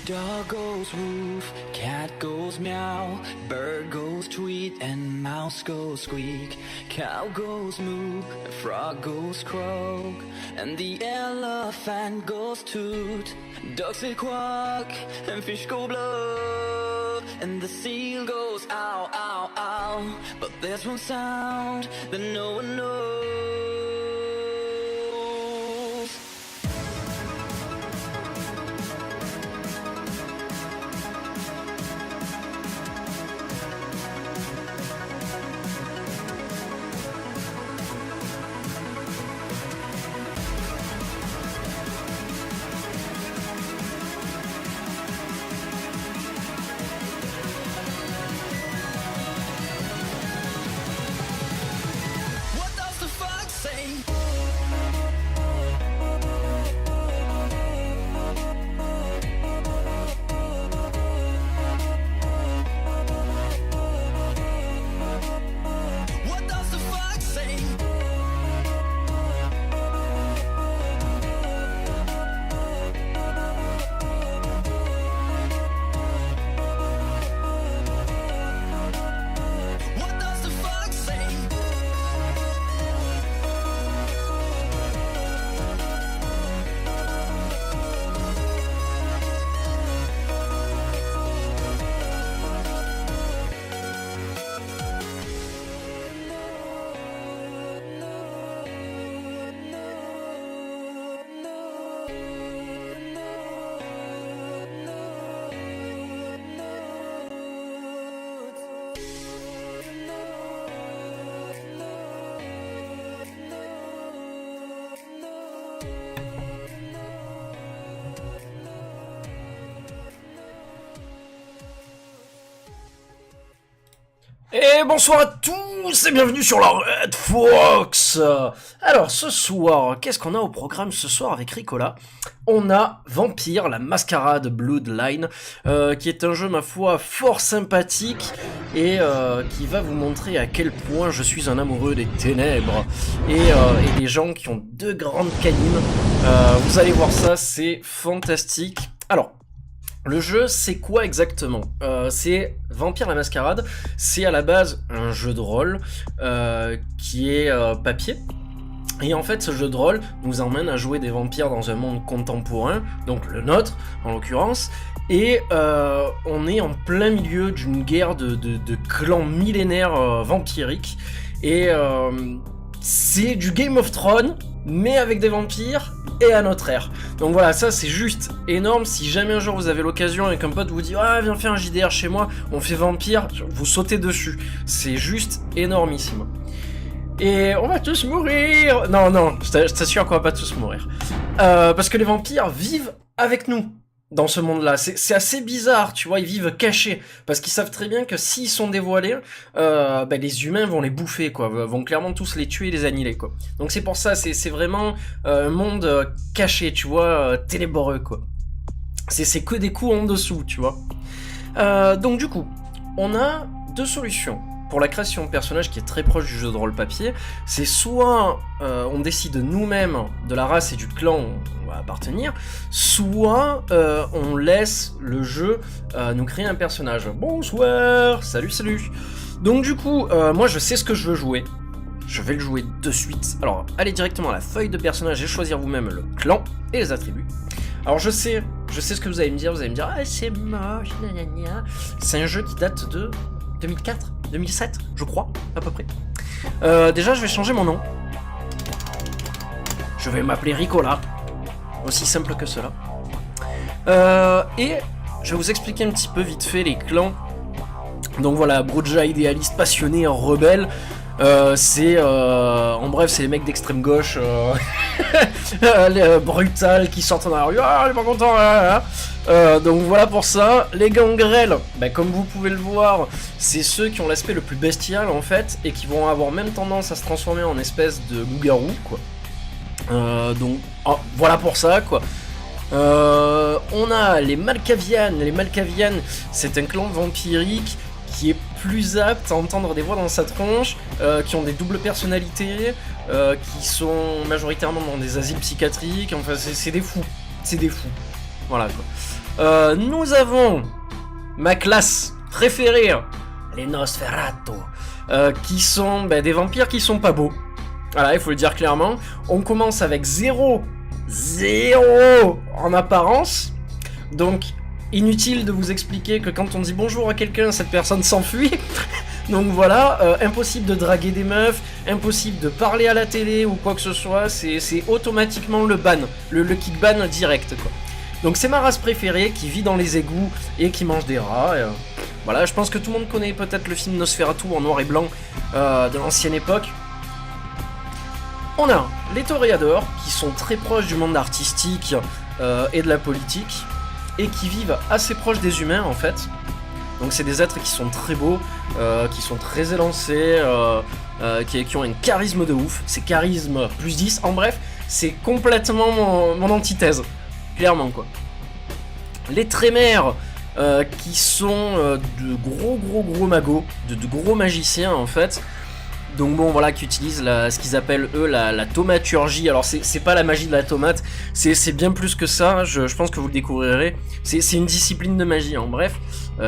Dog goes woof, cat goes meow, bird goes tweet, and mouse goes squeak. Cow goes moo, frog goes croak, and the elephant goes toot. Ducks say quack, and fish go bluff, and the seal goes ow, ow, ow. But there's one sound that no one knows. What does the fox say? Et bonsoir à tous et bienvenue sur la Red Fox. Alors ce soir, qu'est-ce qu'on a au programme ce soir avec Ricola? On a Vampire, la Mascarade Bloodline, qui est un jeu ma foi fort sympathique et qui va vous montrer à quel point je suis un amoureux des ténèbres et des gens qui ont deux grandes canines. Vous allez voir ça, c'est fantastique. Alors, le jeu, c'est quoi exactement? C'est Vampire la Mascarade, c'est à la base un jeu de rôle qui est papier. Et en fait, ce jeu de rôle nous emmène à jouer des vampires dans un monde contemporain, donc le nôtre en l'occurrence, et on est en plein milieu d'une guerre de clans millénaires vampiriques, et c'est du Game of Thrones, mais avec des vampires et à notre ère. Donc voilà, ça c'est juste énorme. Si jamais un jour vous avez l'occasion avec un pote vous dit ah viens faire un JDR chez moi, on fait vampire, vous sautez dessus. C'est juste énormissime. Et on va tous mourir. Non, je t'assure qu'on va pas tous mourir. Parce que les vampires vivent avec nous dans ce monde-là. C'est assez bizarre, tu vois, ils vivent cachés. Parce qu'ils savent très bien que s'ils sont dévoilés, les humains vont les bouffer, quoi. Vont clairement tous les tuer et les annihiler, quoi. Donc c'est pour ça, c'est vraiment un monde caché, tu vois, ténébreux, quoi. C'est que des coups en dessous, tu vois. Donc du coup, on a deux solutions pour la création de personnages qui est très proche du jeu de rôle papier. C'est soit on décide nous-mêmes de la race et du clan où on va appartenir, soit on laisse le jeu nous créer un personnage. Bonsoir, salut. Donc du coup, moi je sais ce que je veux jouer. Je vais le jouer de suite. Alors, allez directement à la feuille de personnage et choisir vous-même le clan et les attributs. Alors je sais ce que vous allez me dire ah c'est moche, nanana. C'est un jeu qui date de 2004, 2007, je crois, à peu près. Déjà, je vais changer mon nom. Je vais m'appeler Ricola. Aussi simple que cela. Et je vais vous expliquer un petit peu vite fait les clans. Donc voilà, Broodja idéaliste, passionné, rebelle. En bref, c'est les mecs d'extrême gauche brutal qui sortent dans la rue. Ah, il est pas content. Donc voilà pour ça. Les gangrels, comme vous pouvez le voir, c'est ceux qui ont l'aspect le plus bestial en fait et qui vont avoir même tendance à se transformer en espèce de loup-garou, quoi. Voilà pour ça, quoi. On a les Malkavianes. Les Malkavianes, c'est un clan vampirique qui est plus apte à entendre des voix dans sa tronche, qui ont des doubles personnalités, qui sont majoritairement dans des asiles psychiatriques, enfin c'est des fous. Voilà quoi. Nous avons ma classe préférée, les Nosferatu, qui sont des vampires qui sont pas beaux. Voilà, il faut le dire clairement. On commence avec 0 en apparence, donc inutile de vous expliquer que quand on dit bonjour à quelqu'un, cette personne s'enfuit. Donc voilà, impossible de draguer des meufs, impossible de parler à la télé ou quoi que ce soit, c'est automatiquement le ban, le kick ban direct, quoi. Donc c'est ma race préférée qui vit dans les égouts et qui mange des rats. Voilà, je pense que tout le monde connaît peut-être le film Nosferatu en noir et blanc de l'ancienne époque. On a les toréadors qui sont très proches du monde artistique et de la politique, et qui vivent assez proches des humains en fait. Donc c'est des êtres qui sont très beaux, qui sont très élancés, qui ont un charisme de ouf. C'est charisme plus 10, en bref, c'est complètement mon antithèse, clairement quoi. Les trémères, qui sont de gros magos, de gros magiciens en fait. Donc bon voilà, qui utilisent ce qu'ils appellent eux la thaumaturgie. Alors c'est pas la magie de la tomate, c'est bien plus que ça, je pense que vous le découvrirez. C'est une discipline de magie en bref,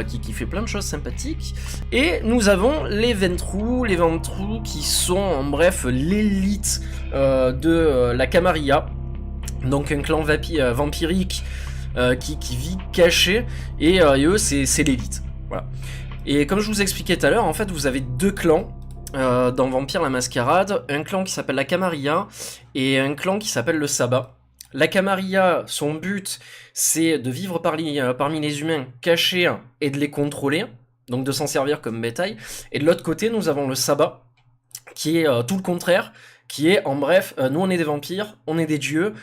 qui fait plein de choses sympathiques. Et nous avons les Ventrous qui sont en bref l'élite de la Camarilla. Donc un clan vampirique qui vit caché, et eux c'est l'élite. Voilà. Et comme je vous expliquais tout à l'heure, en fait vous avez deux clans dans Vampire la Mascarade, un clan qui s'appelle la Camarilla et un clan qui s'appelle le Sabbat. La Camarilla, son but, c'est de vivre parmi les humains cachés et de les contrôler, donc de s'en servir comme bétail. Et de l'autre côté, nous avons le Sabbat, qui est tout le contraire, qui est, en bref, nous on est des vampires, on est des dieux,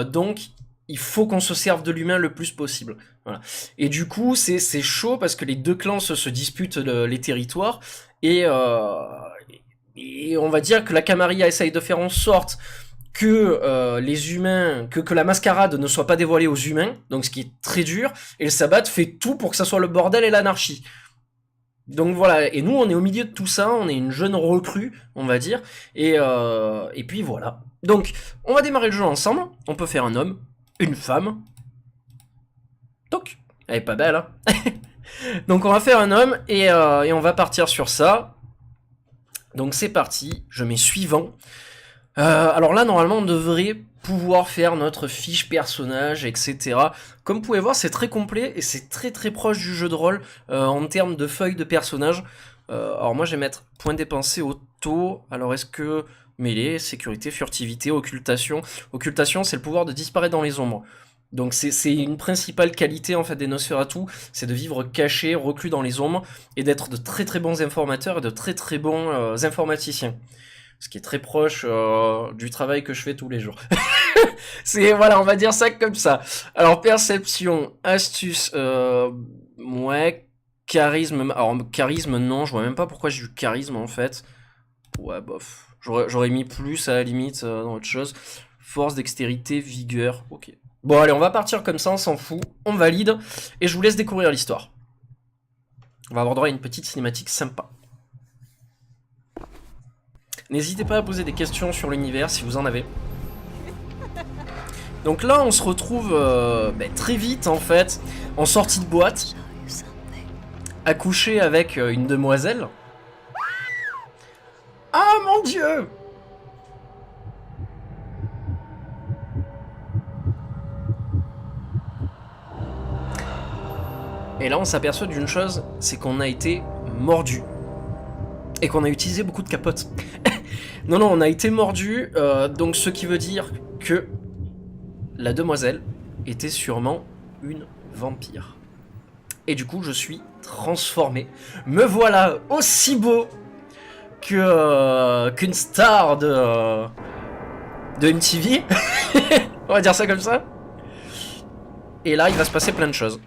donc il faut qu'on se serve de l'humain le plus possible. Voilà. Et du coup, c'est chaud parce que les deux clans se disputent les territoires et, et on va dire que la Camarilla essaye de faire en sorte que les humains, que la mascarade ne soit pas dévoilée aux humains, donc ce qui est très dur, et le Sabbat fait tout pour que ça soit le bordel et l'anarchie. Donc voilà, et nous on est au milieu de tout ça, on est une jeune recrue, on va dire, et puis voilà. Donc on va démarrer le jeu ensemble, on peut faire un homme, une femme, toc, elle est pas belle hein. Donc on va faire un homme et on va partir sur ça. Donc c'est parti, je mets suivant. Alors là normalement on devrait pouvoir faire notre fiche personnage, etc. Comme vous pouvez voir c'est très complet et c'est très très proche du jeu de rôle en termes de feuilles de personnage. Alors moi je vais mettre point dépensé auto. Alors est-ce que mêlée, sécurité, furtivité, occultation. Occultation c'est le pouvoir de disparaître dans les ombres. Donc c'est une principale qualité en fait des Nosferatu, c'est de vivre caché, reclus dans les ombres et d'être de très très bons informateurs et de très très bons informaticiens. Ce qui est très proche du travail que je fais tous les jours. C'est voilà, on va dire ça comme ça. Alors perception, astuce, ouais, charisme. Alors charisme non, je vois même pas pourquoi j'ai du charisme en fait. Ouais bof, j'aurais mis plus à la limite dans autre chose. Force, dextérité, vigueur, ok. Bon allez, on va partir comme ça, on s'en fout, on valide et je vous laisse découvrir l'histoire. On va avoir droit à une petite cinématique sympa. N'hésitez pas à poser des questions sur l'univers si vous en avez. Donc là, on se retrouve très vite en fait, en sortie de boîte, accouché avec une demoiselle. Ah mon dieu! Et là, on s'aperçoit d'une chose, c'est qu'on a été mordu. Et qu'on a utilisé beaucoup de capotes. Non, on a été mordu, donc ce qui veut dire que la demoiselle était sûrement une vampire. Et du coup, je suis transformé. Me voilà aussi beau qu'une star de MTV. On va dire ça comme ça. Et là, il va se passer plein de choses.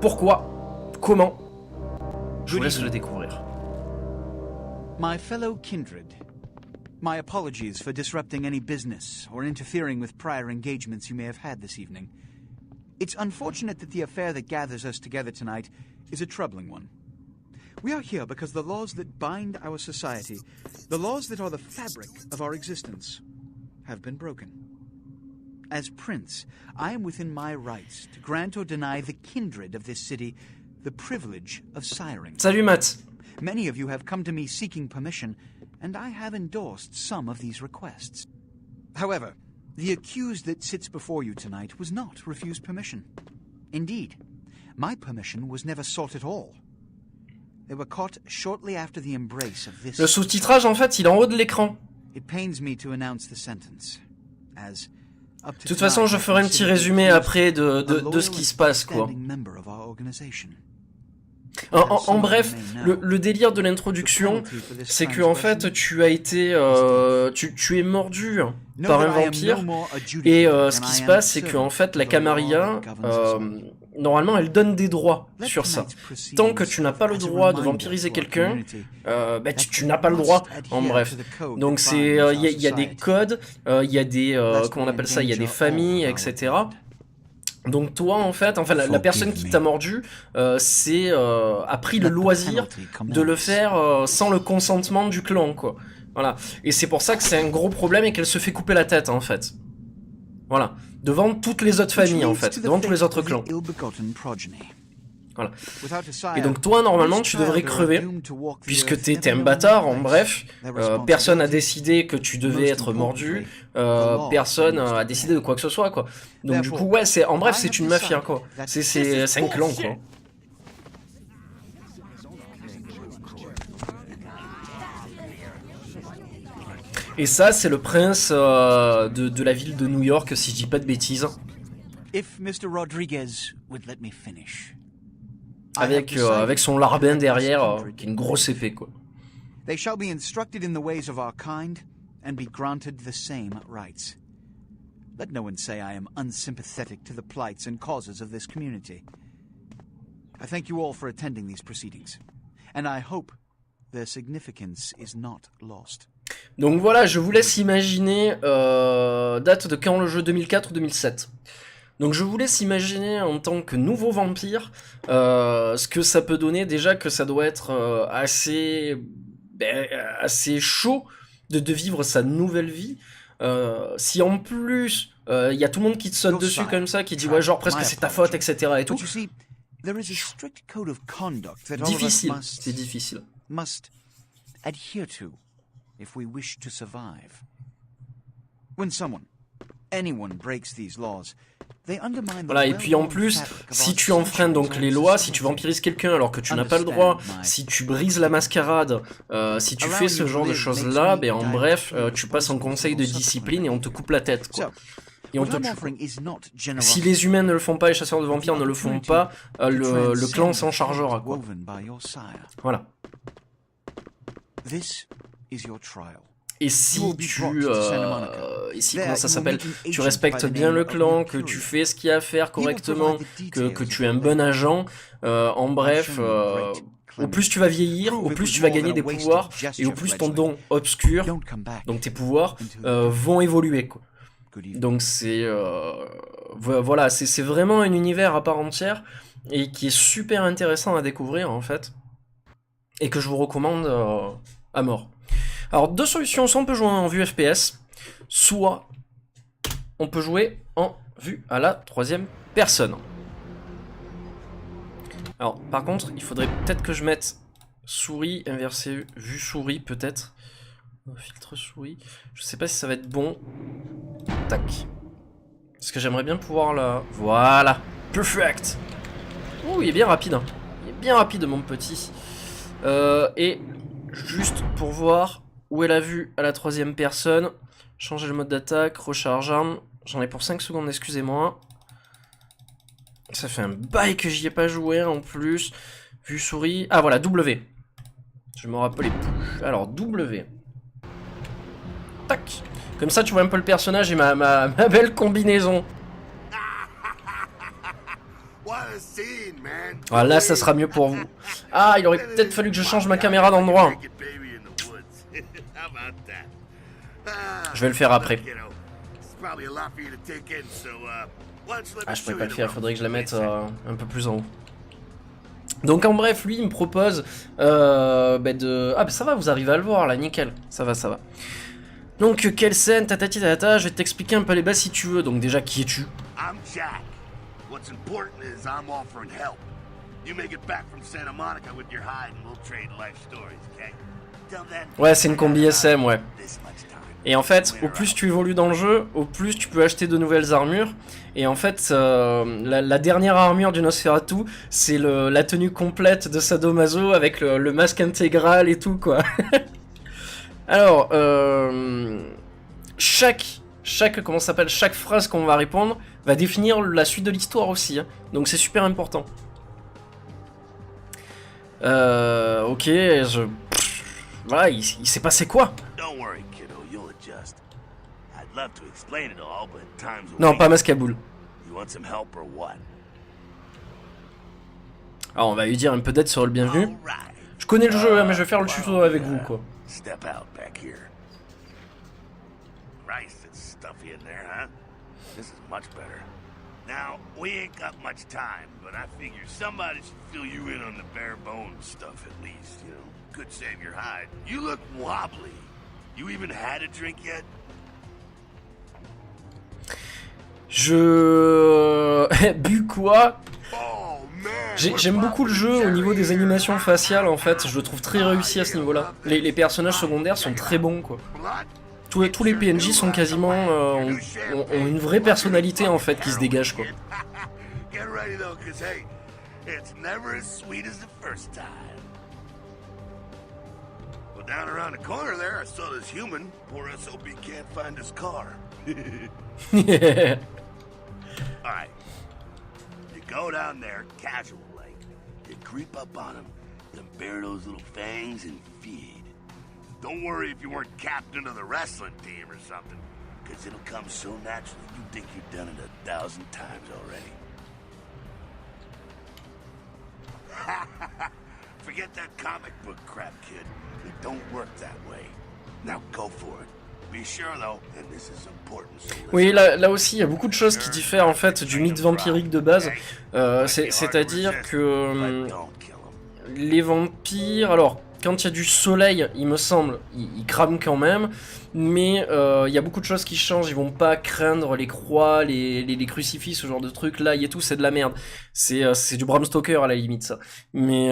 Pourquoi? Comment? Je vous laisse le découvrir. My fellow kindred, my apologies for disrupting any business or interfering with prior engagements you may have had this evening. It's unfortunate that the affair that gathers us together tonight is a troubling one. We are here because the laws that bind our society, the laws that are the fabric of our existence, have been broken. As Prince, I am within my rights to grant or deny the kindred of this city the privilege of siring. Salut Matt. Many of you have come to me seeking permission, and I have endorsed some of these requests. However, the accused that sits before you tonight was not refused permission. Indeed, my permission was never sought at all. They were caught shortly after the embrace of this. Le sous-titrage en fait, il est en haut de l'écran. It pains me to announce the sentence, as de toute façon, je ferai un petit résumé après de ce qui se passe, quoi. En bref, le délire de l'introduction, c'est que en fait, tu as été, tu es mordu par un vampire, et ce qui se passe, c'est que en fait, la Camarilla, normalement, elle donne des droits sur ça. Tant que tu n'as pas le droit de vampiriser quelqu'un, tu n'as pas le droit, en bref. Donc c'est, il y a des codes, il y a des, comment on appelle ça, il y a des familles, etc. Donc toi en fait la personne qui t'a mordu a pris le loisir de le faire sans le consentement du clan, quoi. Voilà. Et c'est pour ça que c'est un gros problème et qu'elle se fait couper la tête en fait. Voilà. Devant toutes les autres familles en fait, devant tous les autres clans. Voilà. Et donc toi normalement tu devrais crever, puisque t'es un bâtard, en bref, personne n'a décidé que tu devais être mordu, personne a décidé de quoi que ce soit, quoi. Donc du coup ouais, en bref c'est une mafia, quoi. C'est un clan, quoi. Et ça c'est le prince de la ville de New York, si je dis pas de bêtises. If Mr. Rodriguez would let me finish. Avec son larbin derrière, qui est une grosse épée, quoi. They shall be instructed in the ways of our kind and be granted the same rights. Let no one say I am unsympathetic to the plights and causes of this community. I thank you all for attending these proceedings, and I hope their significance is not lost. Donc voilà, je vous laisse imaginer date de quand le jeu, 2004 ou 2007. Donc je vous laisse imaginer en tant que nouveau vampire ce que ça peut donner. Déjà que ça doit être assez chaud de vivre sa nouvelle vie. Si en plus il y a tout le monde qui te saute dessus comme ça, qui dit ouais genre presque c'est ta faute, etc. et tout. Difficile, c'est difficile. Must adhere to if we wish to survive. When anyone breaks these laws, they undermine the voilà, et puis en plus, si tu enfreins donc les lois, si tu vampirises quelqu'un alors que tu n'as pas le droit, si tu brises la mascarade, si tu fais ce genre de choses-là, ben en bref, tu passes en conseil de discipline et on te coupe la tête, quoi. Et on te tue. Si les humains ne le font pas, les chasseurs de vampires ne le font pas, le clan s'en chargera, quoi. Voilà. Et si comment ça s'appelle, tu respectes bien le clan, que tu fais ce qu'il y a à faire correctement, que tu es un bon agent, en bref, au plus tu vas vieillir, au plus tu vas gagner des pouvoirs, et au plus ton don obscur, donc tes pouvoirs, vont évoluer, quoi. Donc c'est voilà, c'est vraiment un univers à part entière et qui est super intéressant à découvrir en fait, et que je vous recommande à mort. Alors deux solutions, soit on peut jouer en vue FPS, soit on peut jouer en vue à la troisième personne. Alors par contre il faudrait peut-être que je mette souris inversée, vue souris peut-être. Filtre souris, je sais pas si ça va être bon. Tac. Parce que j'aimerais bien pouvoir la... Voilà. Perfect. Ouh, il est bien rapide. Il est bien rapide mon petit. Et juste pour voir où est la vue à la troisième personne. Changer le mode d'attaque, recharge arme. J'en ai pour 5 secondes, excusez-moi. Ça fait un bail que j'y ai pas joué en plus. Vue souris. Ah voilà, W. Je me rappelais plus. Alors W. Tac. Comme ça tu vois un peu le personnage et ma belle combinaison. Ah là ça sera mieux pour vous. Ah il aurait peut-être fallu que je change ma caméra d'endroit. Je vais le faire après. Ah je pourrais pas le faire, il faudrait que je la mette un peu plus en haut. Donc en bref lui il me propose de... Ah bah ça va, vous arrivez à le voir là, nickel. Ça va, ça va. Donc quelle scène, tatati tatata, je vais t'expliquer un peu les bases si tu veux. Donc déjà qui es-tu? Ouais c'est une combi SM ouais. Et en fait au plus tu évolues dans le jeu, au plus tu peux acheter de nouvelles armures. Et en fait la dernière armure du Nosferatu c'est la tenue complète de Sadomaso avec le masque intégral et tout quoi. Alors, chaque phrase qu'on va répondre va définir la suite de l'histoire aussi, hein. Donc c'est super important. Ok, voilà, il s'est passé quoi? Non, pas Mascaboule. Alors on va lui dire un peu d'aide sur le bienvenu. Je connais le jeu, hein, mais je vais faire le tuto avec vous, quoi. Step out back here. Christ, it's stuffy in there, huh? This is much better. Now, we ain't got much time, but I figure somebody should fill you in on the bare bones stuff at least, you know. Could save your hide. You look wobbly. You even had a drink yet? Bu quoi? J'aime beaucoup le jeu au niveau des animations faciales en fait, je le trouve très réussi à ce niveau-là. Les personnages secondaires sont très bons quoi. Tous les PNJ sont quasiment ont une vraie personnalité en fait qui se dégage quoi. Go down there, casual like. You creep up on him, then bare those little fangs and feed. Don't worry if you weren't captain of the wrestling team or something. because it'll come so naturally you think you've done it 1,000 times already. Forget that comic book crap, kid. It don't work that way. Now go for it. Be sure though, and this is important. So Oui, là aussi, il y a beaucoup de choses qui diffèrent en fait du mythe vampirique de base. C'est-à-dire que les vampires, alors quand il y a du soleil, il me semble, ils crament quand même. Mais il y a beaucoup de choses qui changent. Ils vont pas craindre les croix, les crucifix, ce genre de trucs là et tout, c'est de la merde. C'est du Bram Stoker à la limite ça. Mais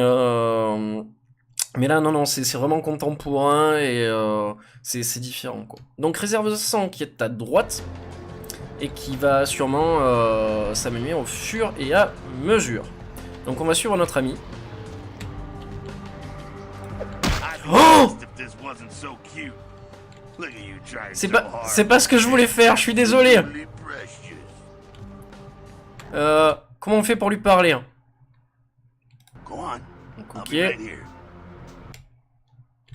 là non, c'est vraiment contemporain et c'est différent quoi. Donc réserve 100 qui est à droite et qui va sûrement s'amenuire au fur et à mesure. Donc on va suivre notre ami. Oh! C'est pas ce que je voulais faire, je suis désolé. Comment on fait pour lui parler hein? Ok.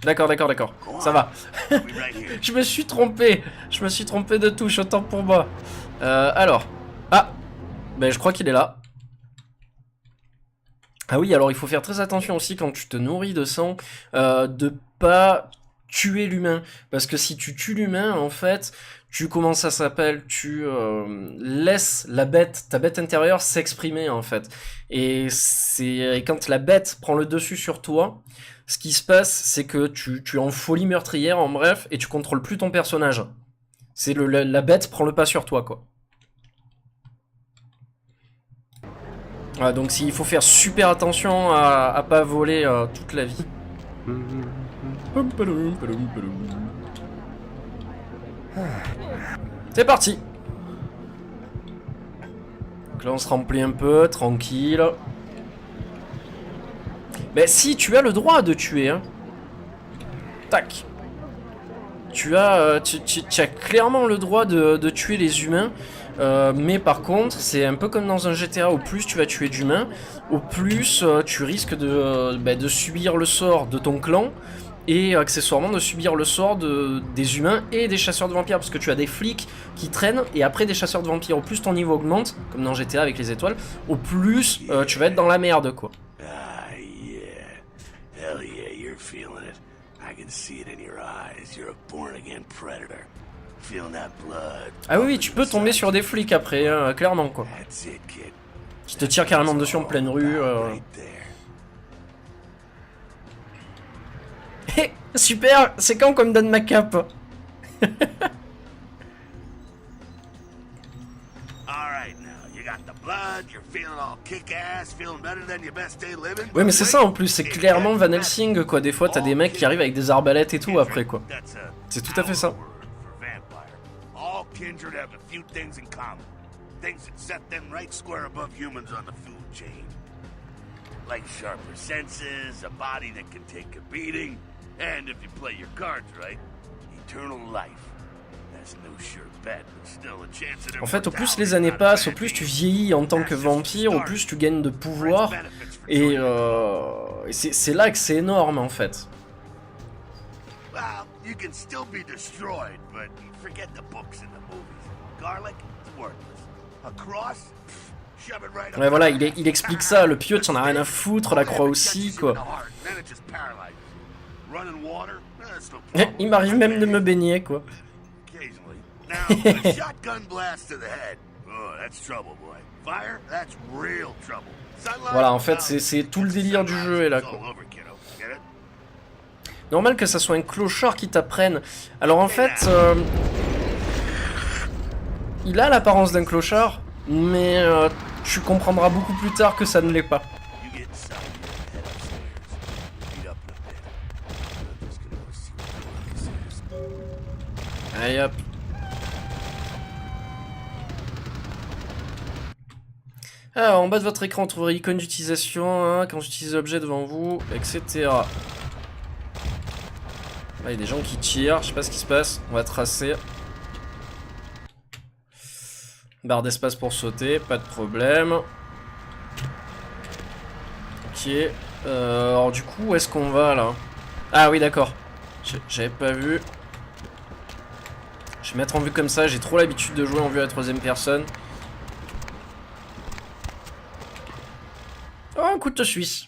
D'accord. Ça va. Je me suis trompé de touche, autant pour moi. Alors. Ah ben je crois qu'il est là. Ah oui, alors il faut faire très attention aussi quand tu te nourris de sang, de pas tuer l'humain, parce que si tu tues l'humain, en fait, tu laisses ta bête intérieure s'exprimer en fait. Et quand la bête prend le dessus sur toi, ce qui se passe, c'est que tu es en folie meurtrière, en bref, et tu contrôles plus ton personnage. C'est la bête prend le pas sur toi, quoi. Voilà, donc il faut faire super attention à pas voler toute la vie. C'est parti. Donc là on se remplit un peu, tranquille. Mais si, tu as le droit de tuer hein. Tac. Tu as clairement le droit de tuer les humains. Mais par contre, c'est un peu comme dans un GTA, au plus tu vas tuer d'humains, au plus tu risques de subir le sort de ton clan, et accessoirement de subir le sort des humains et des chasseurs de vampires, parce que tu as des flics qui traînent, et après des chasseurs de vampires. Au plus ton niveau augmente, comme dans GTA avec les étoiles, au plus tu vas être dans la merde, quoi. Ah, yeah. Hell yeah, you're feeling it. I can see it in your eyes. You're a born-again predator. Ah oui, tu peux tomber sur des flics après, clairement quoi. Qui te tirent carrément dessus en pleine rue. Super, c'est quand qu'on me donne ma cape? Ouais mais c'est ça en plus, c'est clairement Van Helsing quoi. Des fois t'as des mecs qui arrivent avec des arbalètes et tout après quoi. C'est tout à fait ça. Kindred have a few things in common. Things that set them right square above humans on the food chain. Like sharper senses, a body that can take a beating, and if you play your cards right, eternal life. That's no sure bet, but still a chance at. En fait, au plus les années passent, au plus tu vieillis en tant que vampire, au plus tu gagnes de pouvoir, et c'est là que c'est énorme en fait. Well, you can still be destroyed, but forget the books and the movies. Garlic, it's worthless. A cross, shove it right up. Ouais, voilà, il explique ça. Le pieu, t'en as rien à foutre, la croix aussi, quoi. Il m'arrive même de me baigner, quoi. Voilà, en fait, c'est tout le délire du jeu est là, quoi. Normal que ça soit un clochard qui t'apprenne. Alors en fait, il a l'apparence d'un clochard, mais tu comprendras beaucoup plus tard que ça ne l'est pas. Allez hop. Alors, en bas de votre écran, vous trouverez l'icône d'utilisation, hein, quand j'utilise l'objet devant vous, etc. Là, il y a des gens qui tirent, je sais pas ce qui se passe, on va tracer. Barre d'espace pour sauter, pas de problème. Ok, alors du coup, où est-ce qu'on va là? Ah oui, d'accord, j'avais pas vu. Je vais mettre en vue comme ça, j'ai trop l'habitude de jouer en vue à la troisième personne. Oh, un couteau suisse.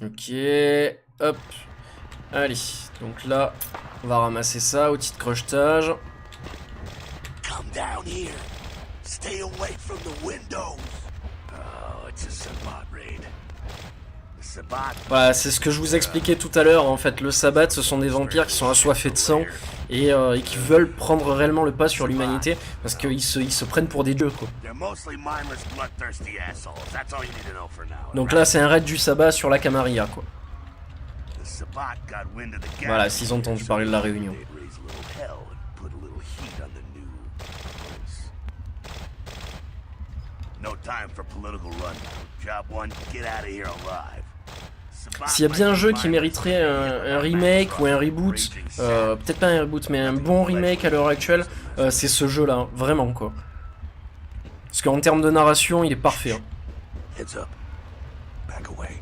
Ok, hop. Allez, donc là, on va ramasser ça, outil de crochetage. Come down here. Stay away from the windows. Oh, it's a Sabbat raid. The Sabbat. Voilà, c'est ce que je vous expliquais tout à l'heure. En fait, le Sabbat, ce sont des vampires qui sont assoiffés de sang et qui veulent prendre réellement le pas sur l'humanité parce qu'ils se prennent pour des dieux, quoi. They're mostly mindless, bloodthirsty assholes. That's all you need to know for now. Donc là, c'est un raid du sabbat sur la Camarilla, quoi. The Sabbat got wind of the Voilà, s'ils ont entendu parler de la réunion. They'd raise a little hell and put a little heat on the new place. No time for political rundown. Job one, get out of here alive. S'il y a bien un jeu qui mériterait un remake ou un reboot, peut-être pas un reboot, mais un bon remake à l'heure actuelle, c'est ce jeu-là, hein, vraiment, quoi. Parce qu'en termes de narration, il est parfait. Hein. Heads up. Back away.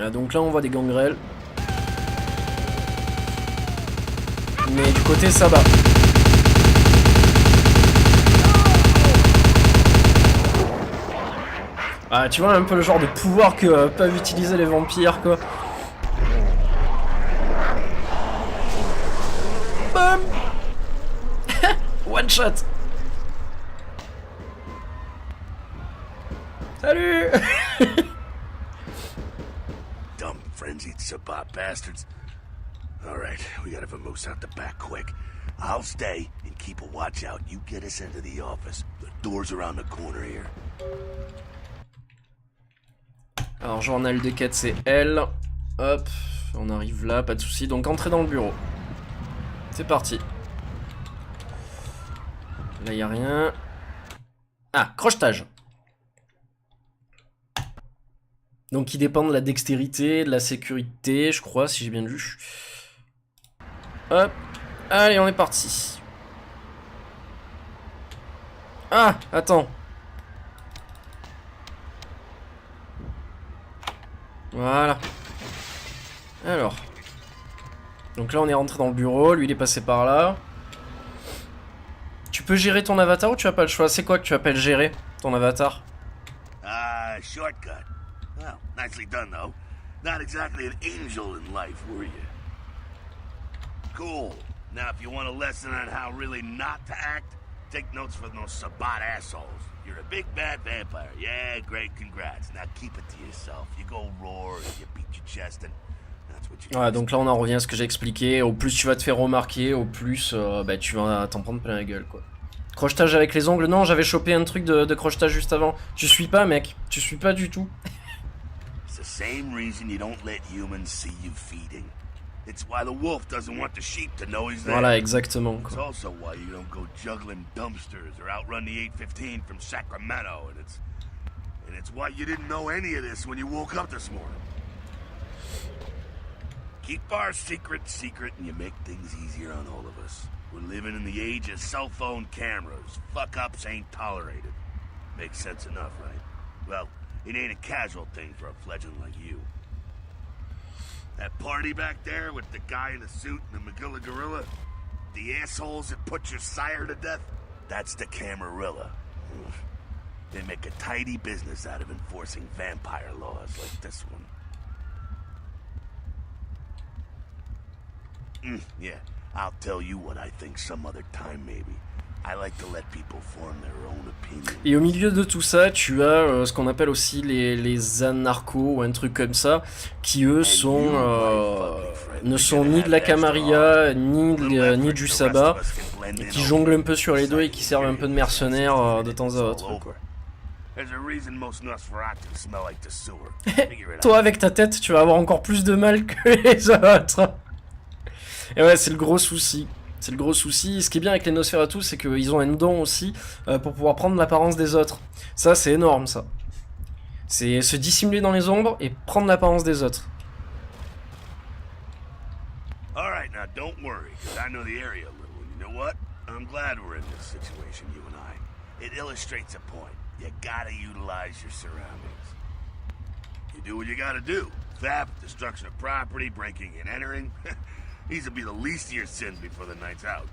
Ah, donc là, on voit des gangrels. Mais du côté sabbat. Ah, tu vois un peu le genre de pouvoir que peuvent utiliser les vampires, quoi. Bam. One shot. Salut. Dumb, frenzied Sabbat bastards. Alright, we gotta vamoose out the back quick. I'll stay and keep a watch out. You get us into the office. The door's around the corner here. Alors, journal de quête, c'est L. Hop, on arrive là, pas de soucis. Donc, entrez dans le bureau. C'est parti. Là, y a rien. Ah, crochetage. Donc, il dépend de la dextérité, de la sécurité, je crois, si j'ai bien vu. Hop. Allez, on est parti. Ah, attends. Voilà. Alors. Donc là, on est rentré dans le bureau. Lui, il est passé par là. Tu peux gérer ton avatar ou tu as pas le choix? C'est quoi que tu appelles gérer ton avatar? Shortcut. Well, nicely done, though. Not exactly an angel in life, were you? Cool. Now, if you want a lesson on how really not to act, take notes from those Sabbat assholes. You're a big bad vampire. Yeah, great, congrats. Now keep it to yourself. You go roar, you beat your chest, and that's what you. Ouais, donc là on en revient à ce que j'ai expliqué. Au plus tu vas te faire remarquer, au plus bah, tu vas t'en prendre plein la gueule, quoi. Crochetage avec les ongles. Non, j'avais chopé un truc de crochetage juste avant. Tu suis pas, mec. Tu suis pas du tout. It's the same reason you don't let humans see you feeding. It's why the wolf doesn't want the sheep to know he's there. Voilà, exactement, It's quoi. also why you don't go juggling dumpsters or outrun the 815 from Sacramento, and it's why you didn't know any of this when you woke up this morning. Keep our secret secret, and you make things easier on all of us. We're living in the age of cell phone cameras. Fuck-ups ain't tolerated. Makes sense enough, right? Well, it ain't a casual thing for a fledgling like you. That party back there with the guy in the suit and the Magilla Gorilla? The assholes that put your sire to death? That's the Camarilla. They make a tidy business out of enforcing vampire laws like this one. Yeah, I'll tell you what I think some other time maybe. I like to let people form their own opinion. Et au milieu de tout ça, tu as ce qu'on appelle aussi les anarchos ou un truc comme ça, qui eux sont ne sont ni de la Camarilla ni du sabbat, et qui jonglent un peu sur les deux et qui servent un peu de mercenaires de temps à autre, quoi. Toi avec ta tête, tu vas avoir encore plus de mal que les autres. Et ouais, c'est le gros souci. C'est le gros souci. Ce qui est bien avec les Nosferatu, c'est qu'ils ont un don aussi pour pouvoir prendre l'apparence des autres. Ça, c'est énorme, ça. C'est se dissimuler dans les ombres et prendre l'apparence des autres. Alright, now don't worry, because I know the area a little, and you know what? I'm glad we're in this situation, you and I. It illustrates a point. You gotta utilize your surroundings. You do what you gotta do. Theft, destruction of property, breaking and entering. These will be the least of your sins before the night's out.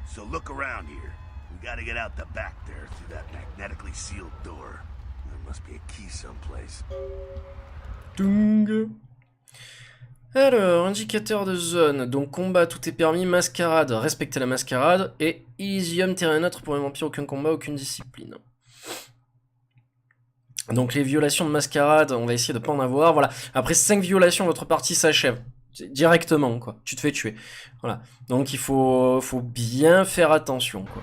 So look around here. We gotta get out the back there through that magnetically sealed door. There must be a key someplace. Tung. Alors, indicateur de zone, donc combat, tout est permis, mascarade, respecter la mascarade, et Elysium, terrain neutre pour les vampires, aucun combat, aucune discipline. Donc les violations de mascarade, on va essayer de pas en avoir, voilà. Après 5 violations, votre partie s'achève. Directement, quoi. Tu te fais tuer. Voilà. Donc il faut bien faire attention, quoi.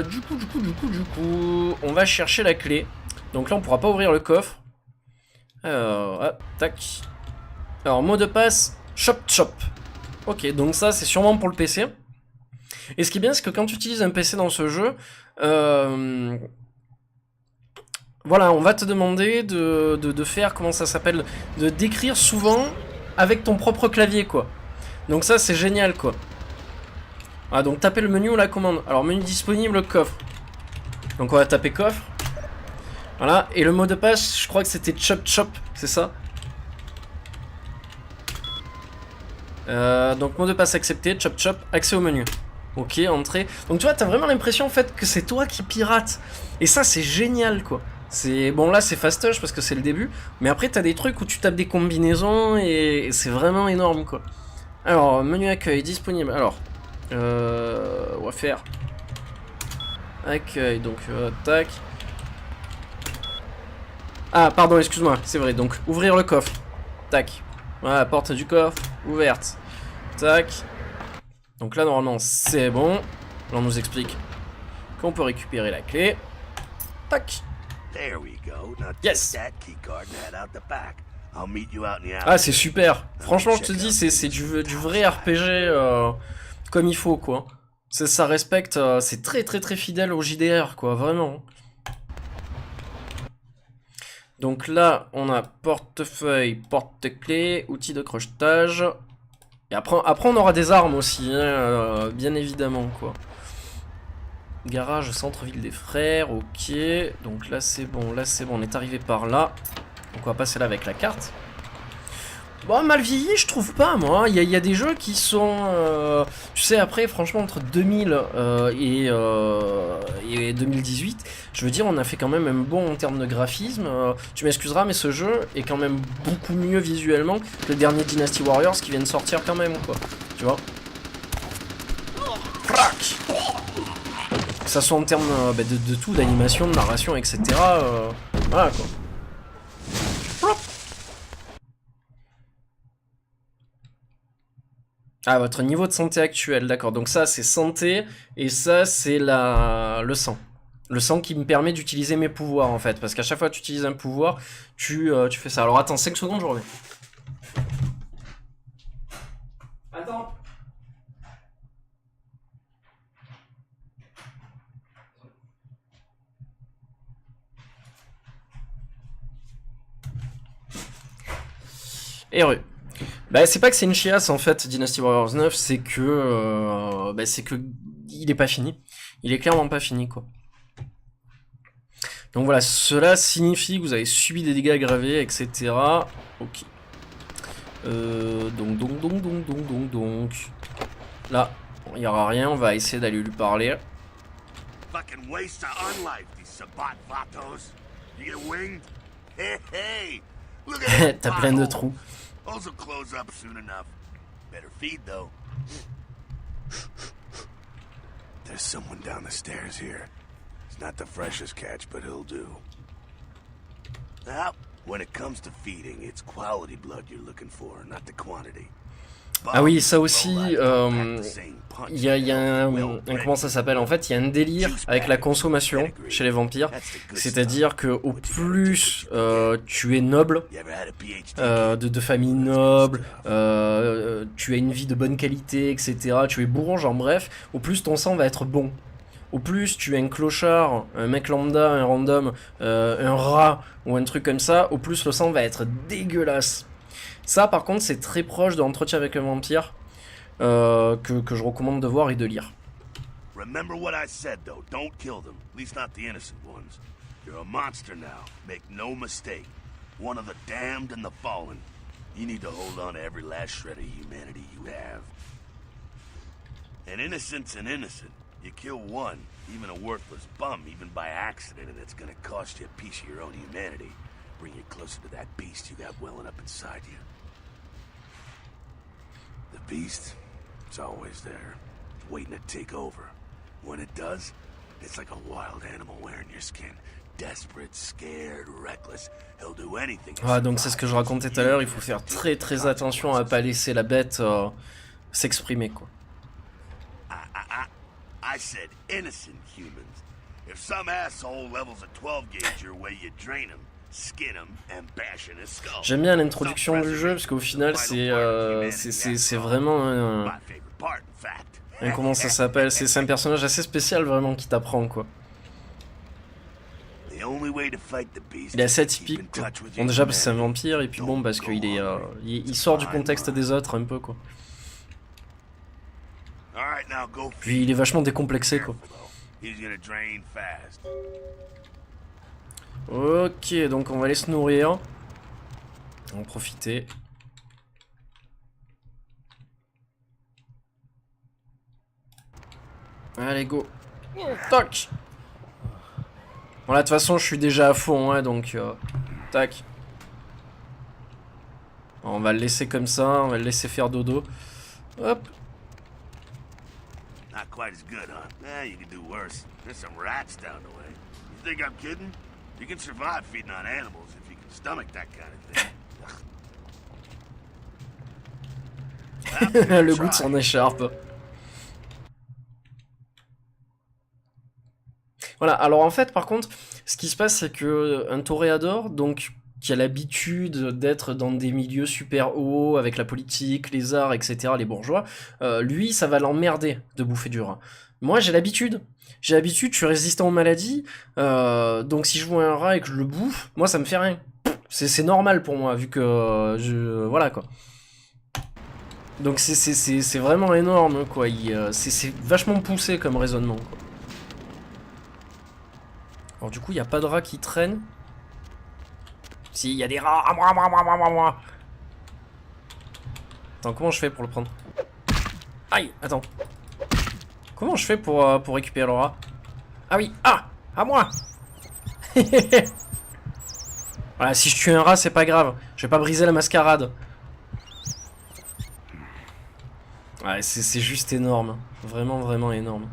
Du coup, on va chercher la clé. Donc là, on pourra pas ouvrir le coffre. Alors, hop, tac. Alors, mot de passe, chop chop. Ok, donc ça, c'est sûrement pour le PC. Et ce qui est bien, c'est que quand tu utilises un PC dans ce jeu, voilà, on va te demander de faire, comment ça s'appelle, de d'écrire souvent avec ton propre clavier, quoi. Donc ça, c'est génial, quoi. Ah, donc taper le menu ou la commande. Alors, menu disponible, coffre. Donc on va taper coffre. Voilà, et le mot de passe, je crois que c'était chop chop, c'est ça? Donc mot de passe accepté, chop chop, accès au menu. Ok, entrée. Donc tu vois, t'as vraiment l'impression en fait que c'est toi qui pirates. Et ça, c'est génial, quoi. C'est bon, là c'est fastoche parce que c'est le début, mais après t'as des trucs où tu tapes des combinaisons et c'est vraiment énorme, quoi. Alors, menu accueil, disponible. Alors, on va faire accueil, donc tac. Ah, pardon, excuse-moi, c'est vrai, donc ouvrir le coffre. Tac. Voilà, porte du coffre, ouverte. Tac. Donc là, normalement, c'est bon. Là, on nous explique qu'on peut récupérer la clé. Tac. Yes. Ah, c'est super. Franchement, je te dis, c'est du vrai RPG comme il faut, quoi. Ça respecte, c'est très très très fidèle au JDR, quoi, vraiment. Donc là, on a portefeuille, porte-clés, outils de crochetage. Et après, on aura des armes aussi, hein, bien évidemment, quoi. Garage, centre-ville des frères, ok. Donc là, c'est bon, on est arrivé par là. Donc on va passer là avec la carte. Bon, mal vieilli, je trouve pas, moi. Il y a des jeux qui sont... tu sais, après, franchement, entre 2000 et 2018, je veux dire, on a fait quand même un bon en termes de graphisme. Tu m'excuseras, mais ce jeu est quand même beaucoup mieux visuellement que le dernier Dynasty Warriors qui vient de sortir quand même, quoi. Tu vois? Frac! Que ça soit en termes de tout, d'animation, de narration, etc. Voilà, quoi. Ah, votre niveau de santé actuel, d'accord. Donc ça, c'est santé, et ça, c'est le sang. Le sang qui me permet d'utiliser mes pouvoirs, en fait. Parce qu'à chaque fois que tu utilises un pouvoir, tu fais ça. Alors attends, 5 secondes, je reviens. Attends. Et rue. Bah, c'est pas que c'est une chiasse en fait, Dynasty Warriors 9, c'est que il est pas fini. Il est clairement pas fini, quoi. Donc voilà, cela signifie que vous avez subi des dégâts aggravés, etc. Ok. Donc. Là, il y aura rien, on va essayer d'aller lui parler. Fucking waste of unlife, these Sabat vatos. You get winged? Hey, hey! Look at that. T'as plein de trous. Those will close up soon enough. Better feed, though. There's someone down the stairs here. It's not the freshest catch, but he'll do. Now, when it comes to feeding, it's quality blood you're looking for, not the quantity. Ah oui, ça aussi, il y a un comment ça s'appelle, en fait, il y a un délire avec la consommation chez les vampires, c'est-à-dire que au plus tu es noble, de famille noble, tu as une vie de bonne qualité, etc., tu es bourge, en bref, au plus ton sang va être bon. Au plus tu es un clochard, un mec lambda, un random, un rat ou un truc comme ça, au plus le sang va être dégueulasse. Ça, par contre, c'est très proche de Entretien avec un vampire, que je recommande de voir et de lire. Remember what I said, though. Don't kill them. At least not the innocent ones. You're a monster now. Make no mistake. One of the damned and the fallen. You need to hold on to every last shred of humanity you have. An innocent's an innocent. You kill one, even a worthless bum, even by accident, and it's gonna cost you a piece of your own humanity. Bring you closer to that beast you got welling up inside you. The beast, it's always there, waiting to take over. When it does, it's like a wild animal wearing your skin. Desperate, scared, reckless. He'll do anything. Ah, donc c'est ce que je racontais tout à l'heure, il faut faire très attention à pas laisser la bête s'exprimer, quoi. I said innocent humans. If some asshole levels a 12 gauge your way, you drain him, skin him, and bash in his skull. J'aime bien l'introduction du jeu parce qu'au final c'est vraiment comment ça s'appelle, c'est un personnage assez spécial vraiment qui t'apprend, quoi. Il est assez atypique, quoi. Bon, déjà parce que c'est un vampire et puis bon parce qu'il est il sort du contexte des autres un peu, quoi. Puis il est vachement décomplexé, quoi. Ok, donc on va aller se nourrir. On va en profiter. Allez, go. Tac. Bon, là, de toute façon, je suis déjà à fond, hein, donc... tac. On va le laisser comme ça, on va le laisser faire dodo. Hop. Not quite as good, huh? Eh, you can do worse. There's some rats down the way. You think I'm kidding? You can survive feeding on animals if you can stomach that kind of thing. Le goût de son écharpe. Voilà, alors en fait, par contre, ce qui se passe, c'est que un toréador, donc, qui a l'habitude d'être dans des milieux super hauts, avec la politique, les arts, etc., les bourgeois, lui, ça va l'emmerder de bouffer du rat. Moi, j'ai l'habitude, je suis résistant aux maladies, donc si je vois un rat et que je le bouffe, moi, ça me fait rien. C'est normal pour moi, vu que voilà, quoi. Donc c'est vraiment énorme, quoi. C'est vachement poussé comme raisonnement, quoi. Alors du coup, il n'y a pas de rats qui traînent. Si, il y a des rats. À moi. Attends, comment je fais pour le prendre? Aïe, attends. Comment je fais pour récupérer le rat? Ah oui, à moi. Voilà, si je tue un rat, c'est pas grave. Je vais pas briser la mascarade. Ouais, c'est juste énorme. Vraiment énorme.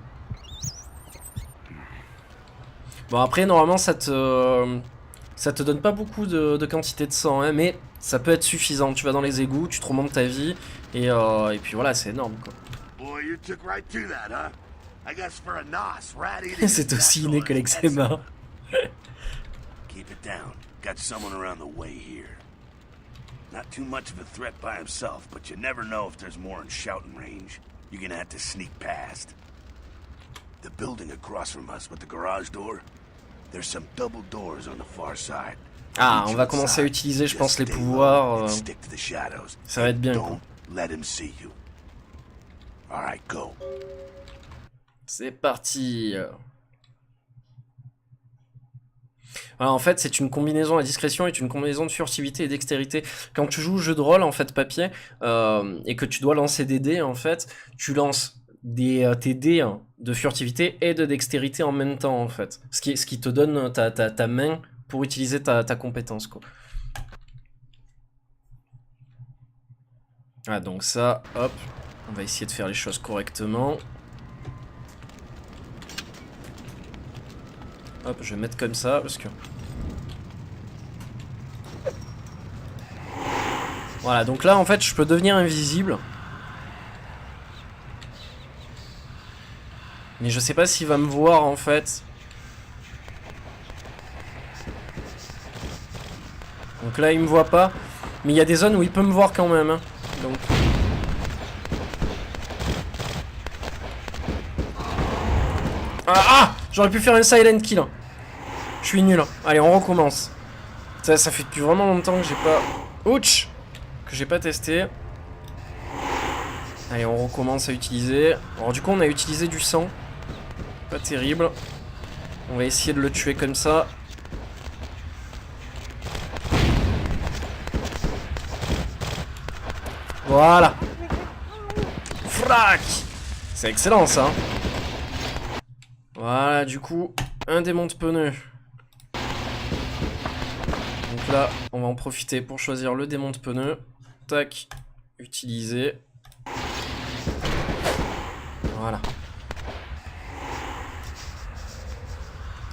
Bon, après, normalement, ça te donne pas beaucoup de quantité de sang, hein, mais ça peut être suffisant. Tu vas dans les égouts, tu te remontes ta vie, et puis voilà, c'est énorme, quoi. C'est aussi inné que l'eczéma. Keep it down. Got someone around the way here. Not too much of a threat by himself, but you never know if there's more in shouting range. You're gonna have to sneak past. The building across from us with the garage door. There's some double doors on the far side. Ah, on va commencer à utiliser, je pense, les pouvoirs. Ça va être bien, quoi. C'est parti. Voilà, en fait, c'est une combinaison, la discrétion est une combinaison de furtivité et dextérité. Quand tu joues au jeu de rôle, en fait, papier, et que tu dois lancer des dés, en fait, tu lances tes dés de furtivité et de dextérité en même temps, en fait. Ce qui te donne ta main pour utiliser ta compétence, quoi. Ah, donc ça, hop, on va essayer de faire les choses correctement. Hop, je vais mettre comme ça, parce que... Voilà, donc là, en fait, je peux devenir invisible. Mais je sais pas s'il va me voir, en fait. Donc là, il me voit pas. Mais il y a des zones où il peut me voir quand même, hein. Donc... Ah, j'aurais pu faire un silent kill. Je suis nul. Allez, on recommence. Ça fait depuis vraiment longtemps que j'ai pas... Ouch! Que j'ai pas testé. Allez, on recommence à utiliser. Alors du coup, on a utilisé du sang. Pas terrible. On va essayer de le tuer comme ça. Voilà. Frac. C'est excellent ça. Voilà, du coup, un démonte-pneus. Donc là, on va en profiter pour choisir le démonte-pneus. Tac. Utiliser. Voilà.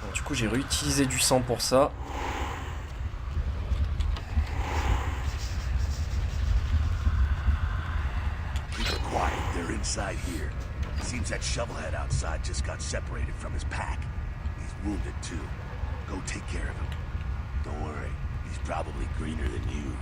Donc, du coup, j'ai réutilisé du sang pour ça. Inside here. Seems that shovelhead outside just got separated from his pack. He's wounded too. Go take care of him. Don't worry, he's probably greener than you.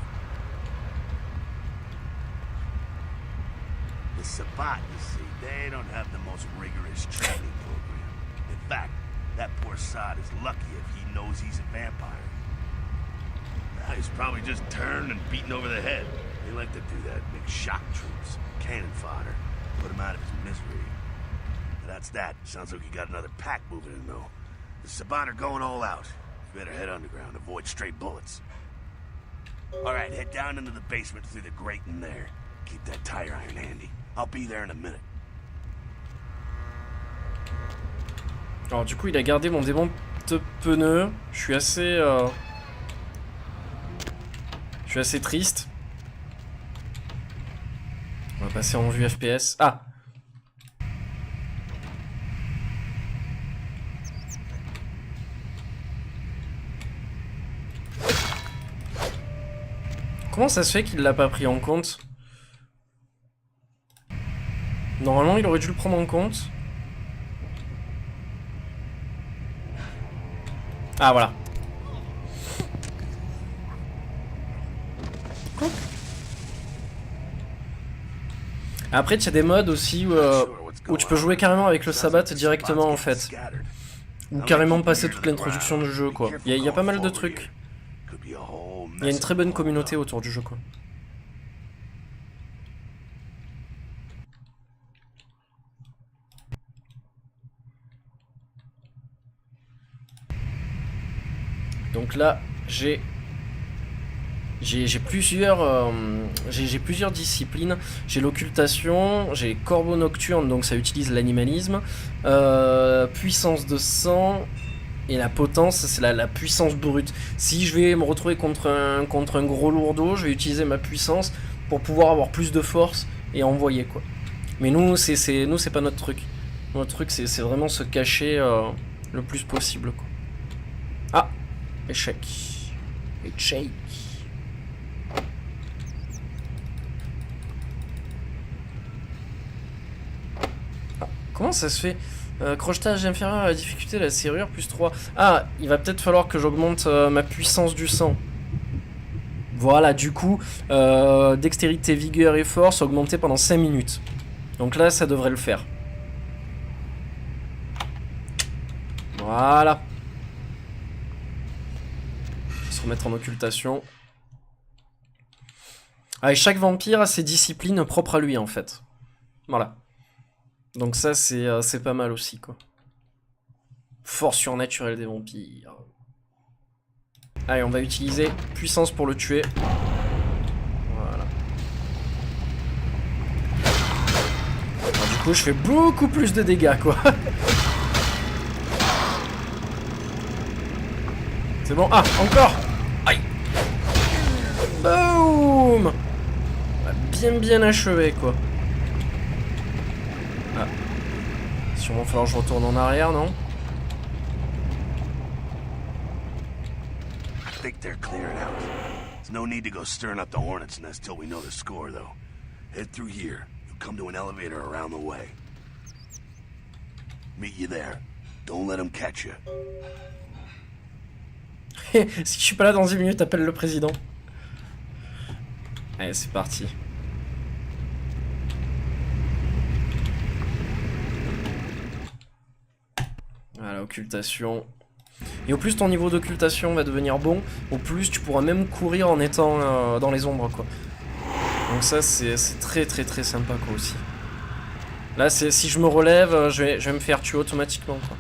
The Sabbat, you see, they don't have the most rigorous training program. In fact, that poor sod is lucky if he knows he's a vampire. He's probably just turned and beaten over the head. They like to do that, make shock troops, cannon fodder. Put him out of his misery. That's that. Sounds like you got another pack moving in, though. The Saban are going all out. You better head underground, avoid stray bullets. Alright, head down into the basement through the grate in there. Keep that tire iron handy. I'll be there in a minute. Alors du coup, il a gardé mon démonte-pneus. Je suis assez triste. On va passer en vue FPS. Ah! Comment ça se fait qu'il l'a pas pris en compte? Normalement, il aurait dû le prendre en compte. Ah, voilà. Après, il y a des modes aussi où tu peux jouer carrément avec le Sabbat directement en fait. Ou carrément passer toute l'introduction du jeu quoi. Il y a pas mal de trucs. Il y a une très bonne communauté autour du jeu quoi. Donc là, j'ai plusieurs disciplines. J'ai l'occultation, j'ai corbeau nocturne, donc ça utilise l'animalisme, puissance de sang, et la potence, c'est la puissance brute. Si je vais me retrouver contre un gros lourdeau, je vais utiliser ma puissance pour pouvoir avoir plus de force et envoyer quoi. Mais nous, c'est pas notre truc. Notre truc, c'est vraiment se cacher le plus possible quoi. Ah, échec. Échec. Comment ça se fait? Crochetage inférieur à la difficulté de la serrure, plus 3. Ah, il va peut-être falloir que j'augmente ma puissance du sang. Voilà, du coup, dextérité, vigueur et force augmentées pendant 5 minutes. Donc là, ça devrait le faire. Voilà. On va se remettre en occultation. Ah, et chaque vampire a ses disciplines propres à lui, en fait. Voilà. Donc ça, c'est pas mal aussi, quoi. Force surnaturelle des vampires. Allez, on va utiliser puissance pour le tuer. Voilà. Alors, du coup, je fais beaucoup plus de dégâts, quoi. C'est bon. Ah, encore. Aïe. Boum. On va bien achevé, quoi. Ah. Sûrement falloir que je retourne en arrière, non? I think they're clearing out. There's no need to go stirring up the hornet's nest till we know the score, though. Head through here. You'll come to an elevator around the way. Meet you there. Don't let them catch you. Si je suis pas là dans 10 minutes, appelle le président. Allez, c'est parti. Voilà, occultation. Et au plus ton niveau d'occultation va devenir bon, au plus tu pourras même courir en étant dans les ombres, quoi. Donc ça, c'est très sympa, quoi, aussi. Là, si je me relève, je vais me faire tuer automatiquement, quoi.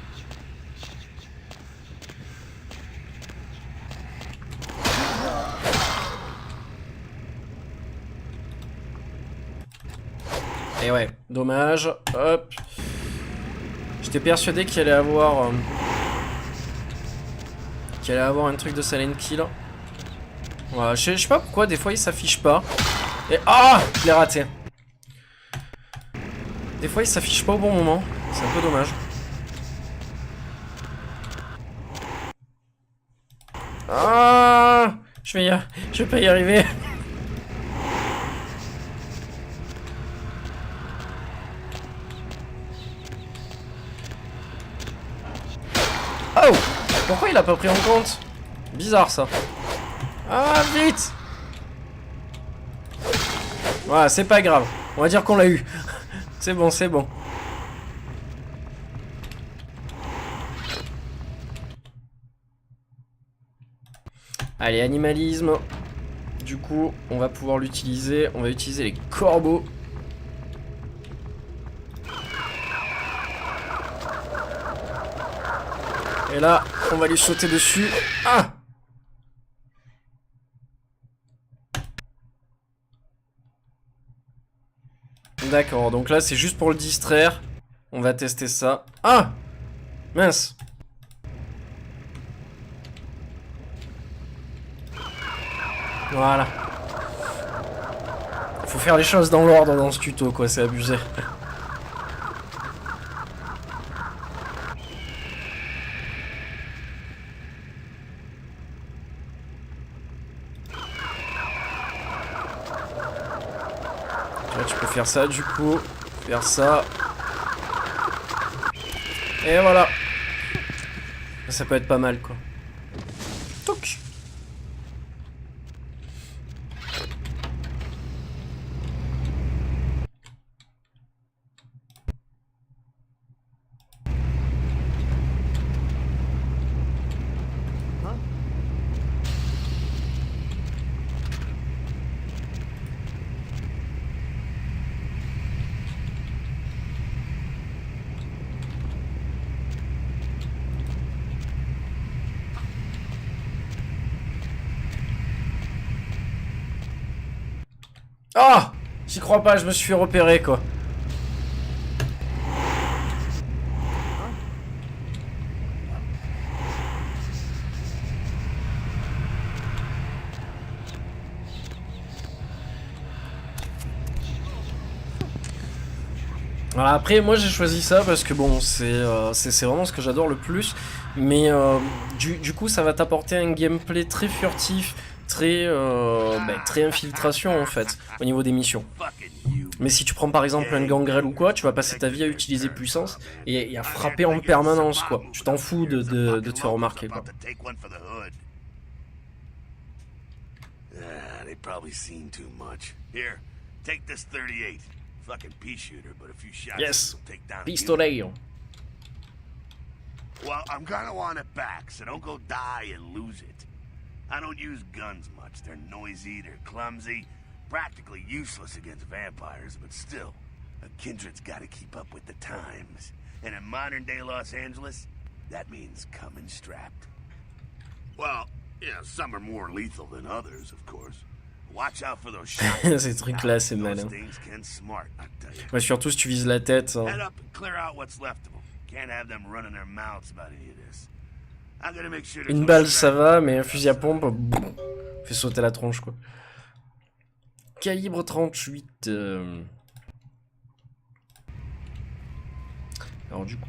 Et ouais, dommage. Hop. J'étais persuadé qu'il allait avoir... un truc de Silent Kill. Voilà, je sais pas pourquoi, des fois il s'affiche pas. Et... Ah, je l'ai raté. Des fois il s'affiche pas au bon moment. C'est un peu dommage. Ah, je vais pas y arriver. Oh, pourquoi il a pas pris en compte? Bizarre ça. Ah, vite. Voilà, c'est pas grave. On va dire qu'on l'a eu. C'est bon, c'est bon. Allez, animalisme. Du coup, on va pouvoir l'utiliser. On va utiliser les corbeaux. Et là, on va lui sauter dessus. Ah! D'accord, donc là, c'est juste pour le distraire. On va tester ça. Ah! Mince! Voilà. Faut faire les choses dans l'ordre dans ce tuto, quoi, c'est abusé. Là, tu peux faire ça, du coup. Faire ça. Et voilà. Ça peut être pas mal, quoi. Toc. Ah! J'y crois pas, je me suis fait repérer, quoi. Alors après, moi j'ai choisi ça parce que bon, c'est vraiment ce que j'adore le plus. Mais du coup, ça va t'apporter un gameplay très furtif, très infiltration en fait, au niveau des missions. Mais si tu prends par exemple un gangrel ou quoi, tu vas passer ta vie à utiliser puissance et à frapper en permanence, quoi. Tu t'en fous de te faire remarquer, quoi. They probably seen too much. Here, take this 38. Fucking pea shooter, but a few shots Yes, will take down pistolet. Well, I'm gonna want it back, so don't go die and lose it. I don't use guns much. They're noisy, they're clumsy, practically useless against vampires, but still, a kindred's gotta keep up with the times. And in modern-day Los Angeles, that means coming strapped. Well, yeah, some are more lethal than others, of course. Watch out for those shots. Ces trucs-là, c'est malin. Those things can smart, I tell you. Ouais, surtout si tu vises la tête. Hein. Head up and clear out what's left of them. Can't have them running their mouths about any of this. I'm gonna make sure there's Une no balle, scratch ça va, mais un on the fusil à outside. pompe, boum, fait sauter la tronche, quoi. Calibre 38. Alors du coup,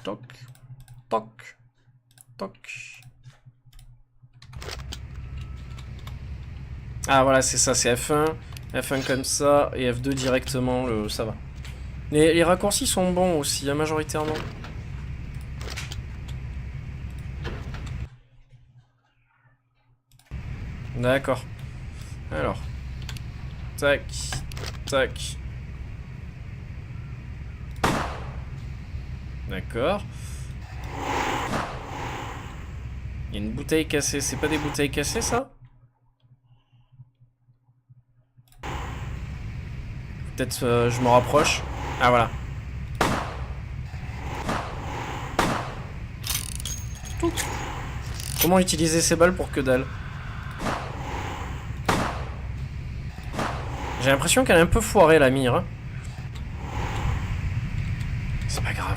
toc, toc, toc. Ah voilà, c'est ça, c'est F1, F1 comme ça, et F2 directement, ça va. Les raccourcis sont bons aussi, hein, majoritairement. D'accord. Alors. Tac. Tac. D'accord. Il y a une bouteille cassée. C'est pas des bouteilles cassées, ça? Peut-être je me rapproche. Ah voilà. Tout. Comment utiliser ces balles pour que dalle? J'ai l'impression qu'elle est un peu foirée la mire. Hein. C'est pas grave.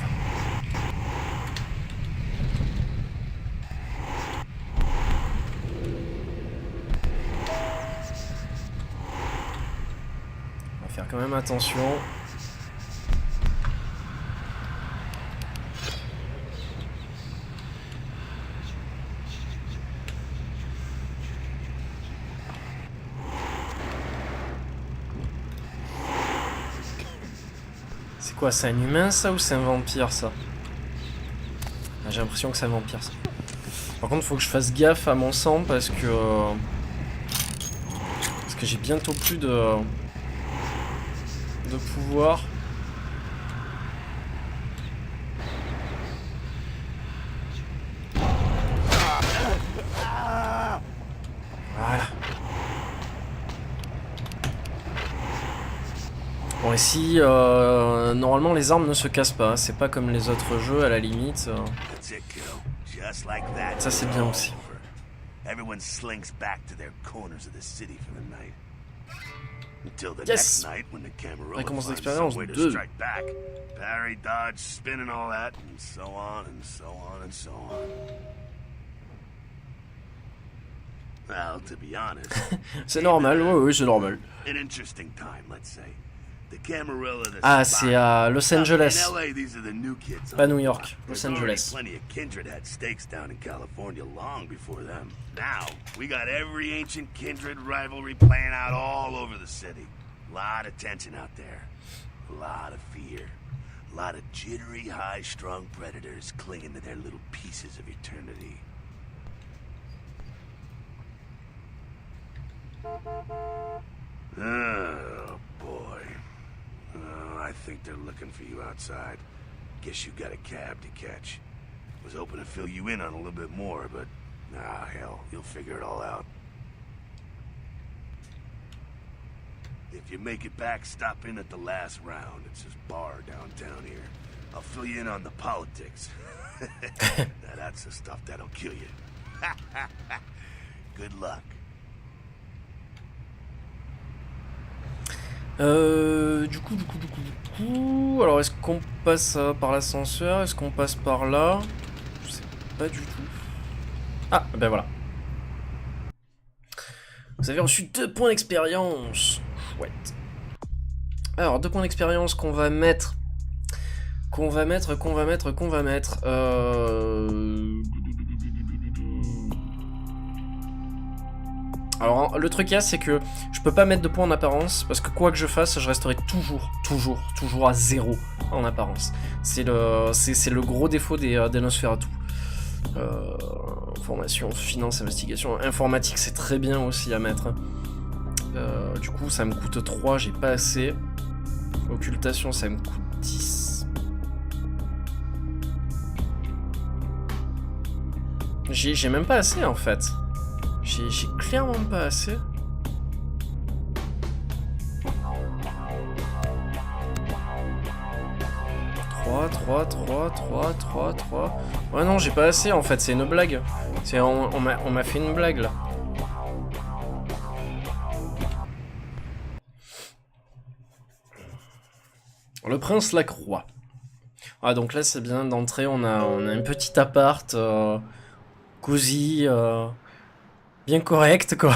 On va faire quand même attention. C'est quoi, c'est un humain ça ou c'est un vampire ça? Ah, j'ai l'impression que c'est un vampire ça. Par contre faut que je fasse gaffe à mon sang parce que j'ai bientôt plus de pouvoir. Voilà. Bon ici, normalement les armes ne se cassent pas, c'est pas comme les autres jeux à la limite. Ça c'est bien aussi. Everyone slinks back to their corners of the city for the night. Until the Yes. next night when the Camarilla Récompense finds d'expérience some way to 2. strike back. Parry, dodge, spin and all that, and so on and so on and so on. Well, to be honest, C'est normal, oui, c'est normal. an interesting time, let's say. The Camarilla, the Ah, spot. c'est à Los Angeles. In LA, these are the new kids. Pas New York, There's Los Angeles. already plenty of Kindred had stakes down in California long before them. Now, we got every ancient Kindred rivalry playing out all over the city. A lot of tension out there. A lot of fear. A lot of jittery, high-strung predators clinging to their little pieces of eternity. Oh, boy. I think they're looking for you outside. Guess you got a cab to catch. Was hoping to fill you in on a little bit more, but hell, you'll figure it all out. If you make it back, stop in at the last round. It's this bar downtown here. I'll fill you in on the politics. Now that's the stuff that'll kill you. Good luck. Du coup, alors est-ce qu'on passe par l'ascenseur? Est-ce qu'on passe par là? Je sais pas du tout. Ah, ben voilà. Vous avez reçu 2 points d'expérience. Chouette. Alors, 2 points d'expérience qu'on va mettre. Alors le truc c'est que je peux pas mettre de points en apparence parce que quoi que je fasse, je resterai toujours à 0 en apparence. C'est le gros défaut des Nosferatu. Formation, finance, investigation, informatique c'est très bien aussi à mettre. Du coup ça me coûte 3, j'ai pas assez. Occultation ça me coûte 10. J'ai même pas assez en fait. J'ai clairement pas assez. Trois. Ouais non, j'ai pas assez en fait, c'est une blague. On m'a fait une blague là. Le prince Lacroix. Ah donc là c'est bien d'entrée, on a un petit appart cosy, bien correct quoi.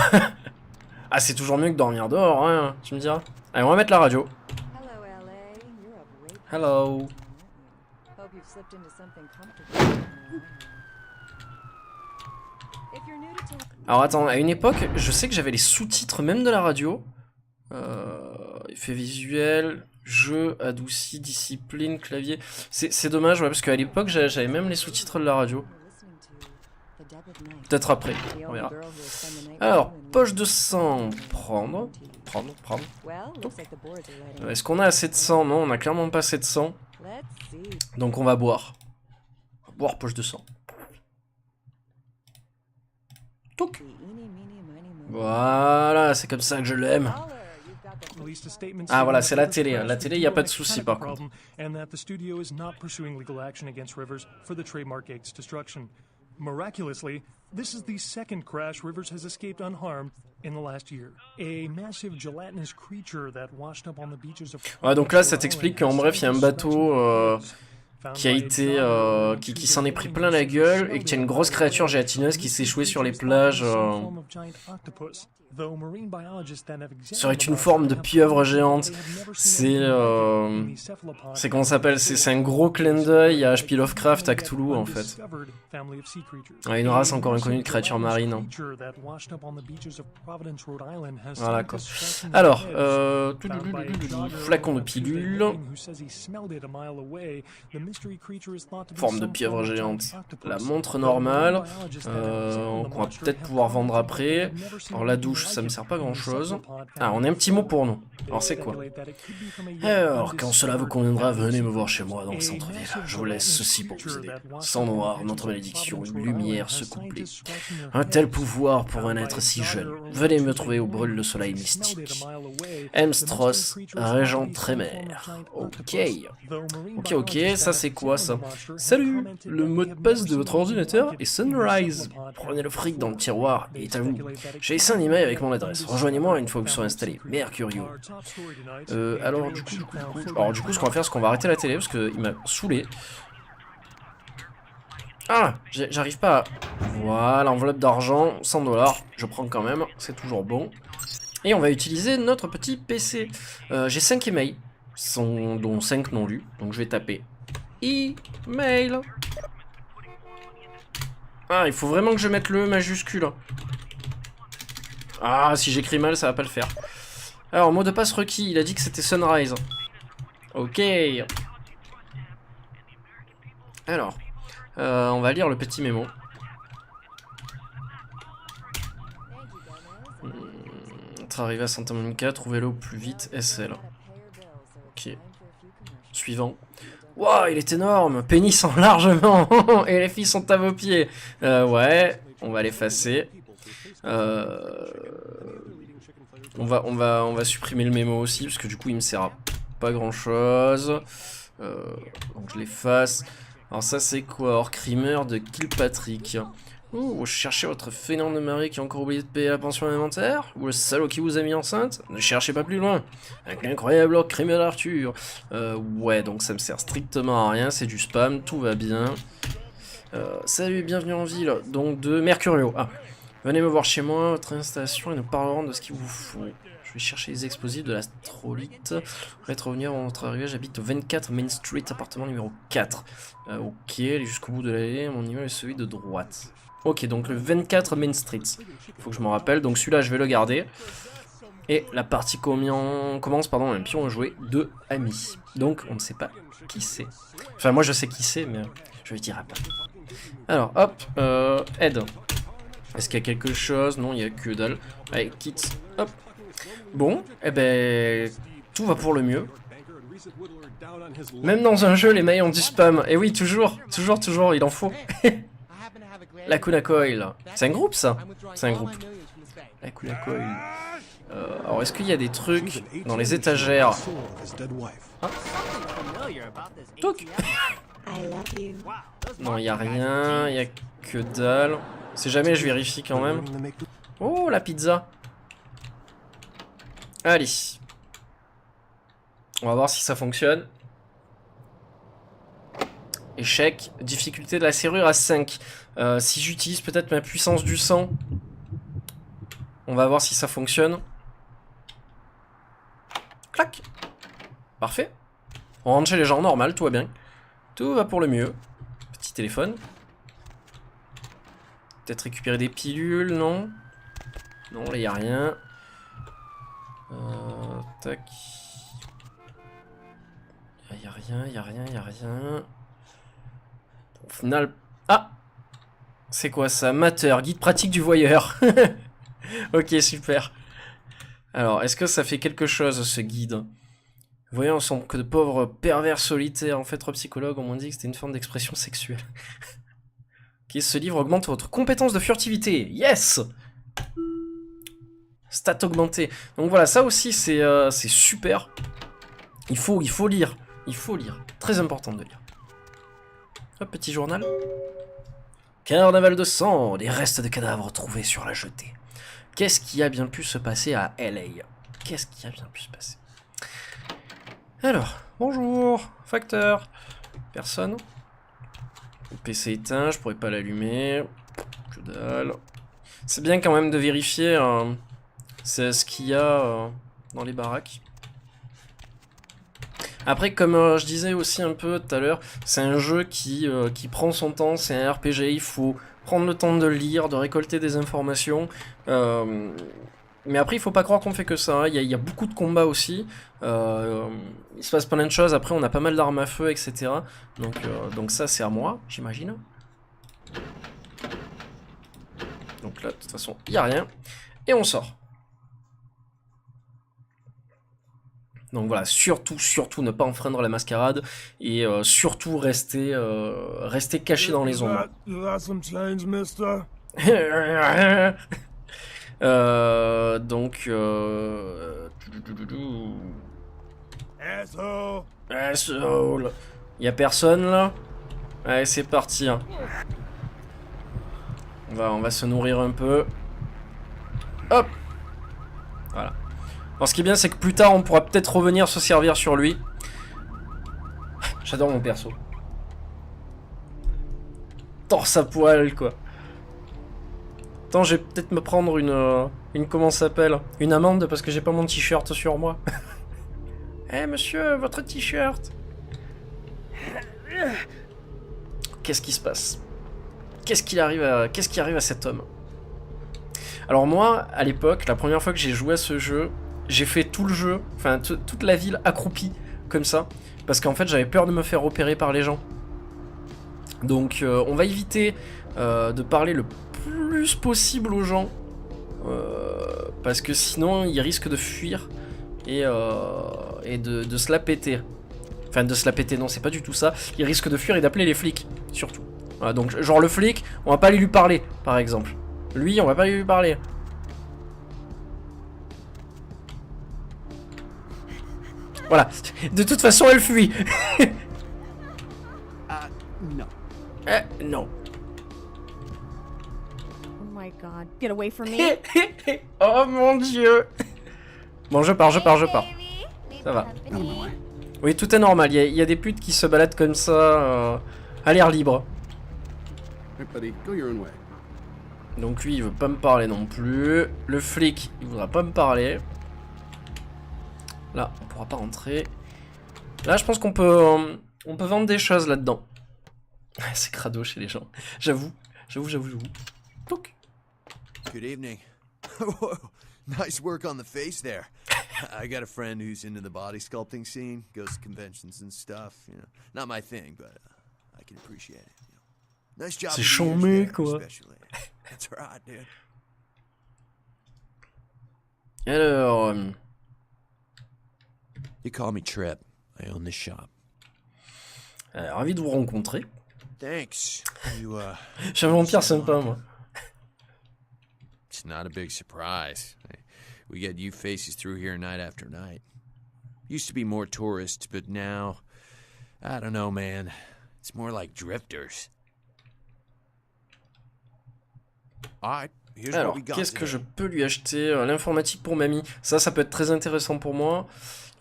Ah c'est toujours mieux que dormir dehors, hein, tu me diras. Allez on va mettre la radio. Hello. Alors attends, à une époque, je sais que j'avais les sous-titres même de la radio. Effets visuels, jeu, adouci, discipline, clavier. C'est dommage, ouais, parce qu'à l'époque, j'avais même les sous-titres de la radio. Peut-être après, on verra. Alors, poche de sang, prendre. Est-ce qu'on a assez de sang? Non, on a clairement pas assez de sang. Donc on va boire. Boire poche de sang. Touc. Voilà, c'est comme ça que je l'aime. Ah voilà, c'est la télé. La télé, il n'y a pas de souci par contre. Miraculously, this is the second crash Rivers has escaped unharmed in the last year. A massive gelatinous creature that washed up on the beaches of... Ouais, donc là, ça t'explique qu'en bref, il y a un bateau qui a été, qui s'en est pris plein la gueule et qu'il y a une grosse créature gélatineuse qui s'est échouée sur les plages. Serait une forme de pieuvre géante. C'est comment ça s'appelle? C'est un gros clin d'œil à H.P. Lovecraft à Cthulhu en fait. Ouais, une race encore inconnue de créatures marines. Hein. Voilà quoi. Alors, flacon de pilule. Forme de pieuvre géante. La montre normale. On va peut-être pouvoir vendre après. Alors la douche, ça me sert pas grand chose. Ah, on a un petit mot pour nous. Alors c'est quoi? Alors, quand cela vous conviendra, venez me voir chez moi dans le centre-ville. Je vous laisse ceci pour vous aider. Sang noir, notre malédiction, une lumière se coupler. Un tel pouvoir pour un être si jeune. Venez me trouver au brûle le soleil mystique. M. Stross, régent Trémère. Ok. Ok, ça c'est quoi ça? Salut, le mot de passe de votre ordinateur est Sunrise. Prenez le fric dans le tiroir et est à vous. J'ai laissé un email avec mon adresse. Rejoignez-moi une fois que vous serez installé. Mercurio. Alors du coup, ce qu'on va faire, c'est qu'on va arrêter la télé parce qu'il m'a saoulé. Ah, j'arrive pas à... Voilà, enveloppe d'argent, 100 $. Je prends quand même, c'est toujours bon. Et on va utiliser notre petit PC. J'ai 5 emails, dont 5 non lus. Donc je vais taper email. Ah, il faut vraiment que je mette le E majuscule. Ah, si j'écris mal, ça va pas le faire. Alors, mot de passe requis, il a dit que c'était Sunrise. Ok. Alors, on va lire le petit mémo. Être arrivé à Santa Monica, trouvez-le au plus vite, SL. Ok. Suivant. Waouh, il est énorme, pénis en largement, et les filles sont à vos pieds. Ouais, on va l'effacer. On va supprimer le mémo aussi, parce que du coup il me sert à pas grand chose. Donc je l'efface. Alors ça c'est quoi? Hors-crimeur de Kilpatrick. Vous cherchez votre fainéant de mari qui a encore oublié de payer la pension alimentaire? Ou le salaud qui vous a mis enceinte? Ne cherchez pas plus loin. Avec l'incroyable hors-crimeur d'Arthur. Ouais, donc ça me sert strictement à rien, c'est du spam, tout va bien. Salut, bienvenue en ville, donc de Mercurio. Ah, venez me voir chez moi, votre installation, et nous parlerons de ce qu'il vous faut. Je vais chercher les explosifs de l'astrolite. Revenir à votre arrivée, j'habite au 24 Main Street, appartement numéro 4. Ok, allez jusqu'au bout de l'allée, mon niveau est celui de droite. Ok, donc le 24 Main Street. Faut que je m'en rappelle, donc celui-là je vais le garder. Et la partie commence, pardon, un pion à jouer de amis. Donc on ne sait pas qui c'est. Enfin moi je sais qui c'est, mais je ne dirai pas. Alors hop, aide. Est-ce qu'il y a quelque chose? Non, il n'y a que dalle. Allez, quitte, hop. Bon, eh ben, tout va pour le mieux. Même dans un jeu, les mails ont du spam. Et oui, toujours, il en faut. La Kuna Coil. C'est un groupe, ça? C'est un groupe. La Kuna Coil. Alors, est-ce qu'il y a des trucs dans les étagères? Ah. Toc. Non, il n'y a rien, il n'y a que dalle. Si jamais, je vérifie quand même. Oh, la pizza. Allez. On va voir si ça fonctionne. Échec. Difficulté de la serrure à 5. Si j'utilise peut-être ma puissance du sang. On va voir si ça fonctionne. Clac. Parfait. On rentre chez les gens normal, tout va bien. Tout va pour le mieux. Petit téléphone. Peut-être récupérer des pilules, non? Non, là, il n'y a rien. Tac. Il n'y a rien. Au final... Ah! C'est quoi ça? Mater, guide pratique du voyeur. Ok, super. Alors, est-ce que ça fait quelque chose, ce guide? Voyons, sont que de pauvres pervers solitaires. En fait, trois psychologues ont dit que c'était une forme d'expression sexuelle. Ok, ce livre augmente votre compétence de furtivité. Yes! Stats augmentées. Donc voilà, ça aussi c'est super. Il faut lire. Il faut lire. Très important de lire. Hop, petit journal. Carnaval de sang, des restes de cadavres trouvés sur la jetée. Qu'est-ce qui a bien pu se passer à LA? Qu'est-ce qui a bien pu se passer? Alors, bonjour, facteur. Personne. Le PC éteint, je pourrais pas l'allumer. Que dalle. C'est bien quand même de vérifier ce qu'il y a dans les baraques. Après, comme je disais aussi un peu tout à l'heure, c'est un jeu qui prend son temps, c'est un RPG, il faut prendre le temps de lire, de récolter des informations. Mais après, il faut pas croire qu'on fait que ça, hein. Il y a beaucoup de combats aussi. Il se passe plein de choses, après on a pas mal d'armes à feu, etc. Donc ça, c'est à moi, j'imagine. Donc là, de toute façon, il n'y a rien. Et on sort. Donc voilà, surtout ne pas enfreindre la mascarade et surtout rester caché dans les ombres. Donc Asshole. Y a personne là? Allez, c'est parti. Hein. On va se nourrir un peu. Hop. Voilà. Alors ce qui est bien c'est que plus tard on pourra peut-être revenir se servir sur lui. J'adore mon perso. Torse à poil quoi. Attends, je vais peut-être me prendre une comment ça s'appelle? Une amende parce que j'ai pas mon t-shirt sur moi. Eh monsieur, votre t-shirt. Qu'est-ce qui se passe? Qu'est-ce qui arrive à cet homme? Alors moi, à l'époque, la première fois que j'ai joué à ce jeu, j'ai fait tout le jeu, enfin toute la ville accroupie, comme ça, parce qu'en fait j'avais peur de me faire repérer par les gens. Donc on va éviter de parler le plus possible aux gens, parce que sinon ils risquent de fuir et de se la péter. Enfin de se la péter, non c'est pas du tout ça, ils risquent de fuir et d'appeler les flics, surtout. Voilà, donc genre le flic, on va pas aller lui parler, par exemple. Lui, on va pas aller lui parler. Voilà. De toute façon, elle fuit. No. Non. Oh my god, get away from me. Oh mon dieu. Bon, je pars. Ça va. Oui, tout est normal. Il y a des putes qui se baladent comme ça, à l'air libre. Hey buddy, go your own way. Donc lui, il veut pas me parler non plus. Le flic, il voudra pas me parler. Là, on pourra pas rentrer. Là, je pense qu'on peut vendre des choses là-dedans. C'est crado chez les gens. J'avoue. Donc. Good evening. Nice work on the face there. I got a friend who's into the body sculpting scene, goes to conventions and stuff. You know, not my thing, but I can appreciate it. You know. Nice job. C'est chambé, quoi. That's right, dude. Alors. You call me Trip. I own this shop. Ravi de vous rencontrer. Thanks. You, J'ai un vampire sympa, moi. It's not a big surprise. We get you faces through here night after night. Used to be more tourists, but now, I don't know, man. It's more like drifters. Alright, here's what Alors, we got qu'est-ce que today. je peux lui acheter? L'informatique pour mamie. Ça peut être très intéressant pour moi.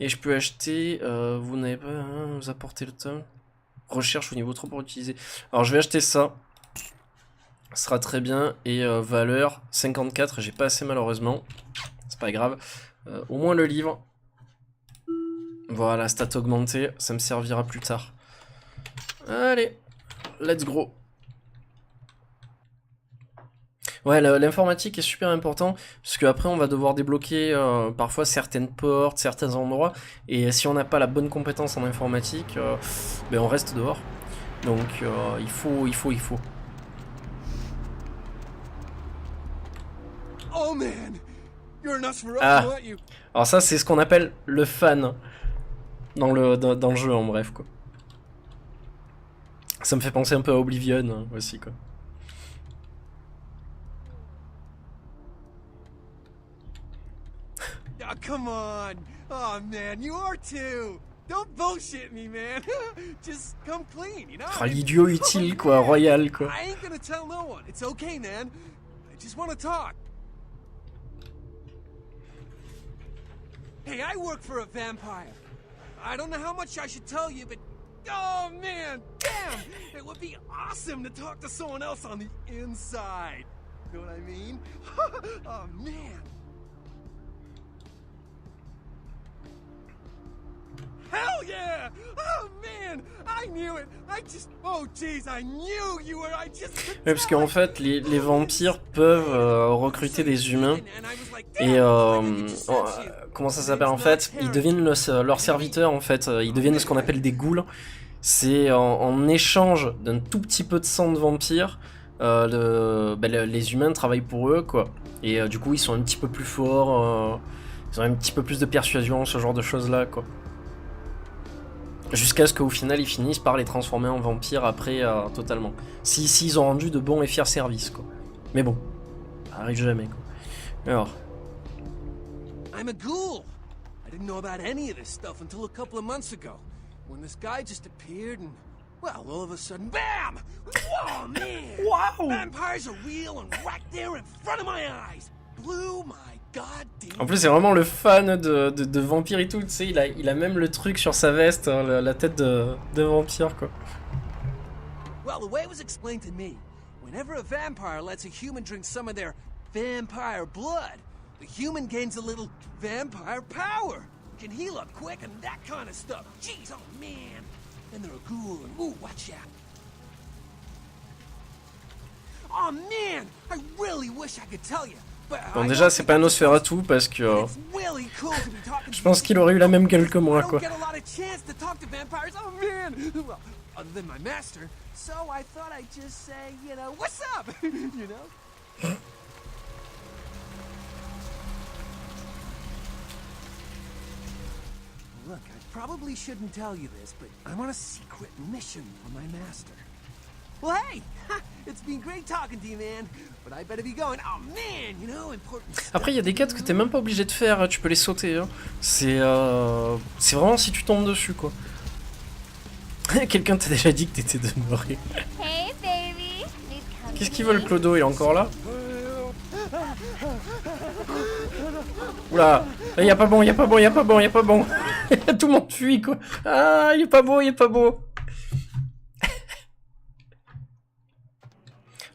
Et je peux acheter... vous n'avez pas... Hein, vous apportez le temps. Recherche au niveau trop pour utiliser. Alors, je vais acheter ça. Ce sera très bien. Et valeur 54. J'ai pas assez malheureusement. C'est pas grave. Au moins le livre. Voilà, stat augmentée. Ça me servira plus tard. Allez. Let's go. Ouais, l'informatique est super important, parce qu'après on va devoir débloquer parfois certaines portes, certains endroits, et si on n'a pas la bonne compétence en informatique, ben on reste dehors. Donc il faut. Oh man, you're a Nosferatu, Ah. aren't you? Alors ça c'est ce qu'on appelle le fan dans le jeu en bref quoi. Ça me fait penser un peu à Oblivion aussi quoi. Oh, come on. Oh, man, you are too. Don't bullshit me, man. Just come clean, you know? Ah, l'idiot utile, quoi, royal, quoi. I ain't gonna tell no one. It's okay, man. I just want to talk. Hey, I work for a vampire. I don't know how much I should tell you, but oh man, damn! It would be awesome to talk to someone else on the inside. You know what I mean? Oh man. Hell yeah! Oh man, I knew it. Oh jeez, I knew you were. Ouais, parce qu'en fait, les vampires peuvent recruter des humains et comment ça s'appelle en fait? Ils deviennent leurs serviteurs en fait. Ils deviennent ce qu'on appelle des ghouls. C'est en échange d'un tout petit peu de sang de vampire, les humains travaillent pour eux quoi. Et du coup, ils sont un petit peu plus forts. Ils ont un petit peu plus de persuasion, ce genre de choses là quoi. Jusqu'à ce qu'au final ils finissent par les transformer en vampires après totalement. S'ils ont rendu de bons et fiers services quoi. Mais bon, ça arrive jamais quoi. Alors. I'm a ghoul. I didn't know about any of this stuff until a couple of months ago, when this guy just appeared and, well, all of a sudden, BAM! Whoa, man! Wow! Vampires are real and right there in front of my eyes. Blew my goddamn. En plus, c'est vraiment le fan de vampire et tout, tu sais, il a même le truc sur sa veste, la tête de vampire, quoi. Well, the way it was explained to me, whenever a vampire lets a human drink some of their vampire blood, the human gains a little vampire power, can heal up quick and that kind of stuff. Jeez, oh man. And they're a ghoul and, ooh, watch out. Oh man, I really wish I could tell you. Bon déjà c'est pas un Nosferatu parce que je pense qu'il aurait eu la même gueule que moi quoi. Look, I probably shouldn't tell you this, but I'm on a secret mission for my master. Well, hey, it's been great talking to you, man. But I better be going. Oh man, you know, important stuff. Après, il y a des quêtes que t'es même pas obligé de faire, tu peux les sauter. Hein. C'est vraiment si tu tombes dessus, quoi. Quelqu'un t'a déjà dit que t'étais demeuré. Hey, baby. Qu'est-ce qu'il veut le clodo? Il est encore là? Oula, il y a pas bon, il y a pas bon, il y a pas bon, il y a pas bon. Tout le monde fuit, quoi. Ah, il est pas beau, il est pas beau.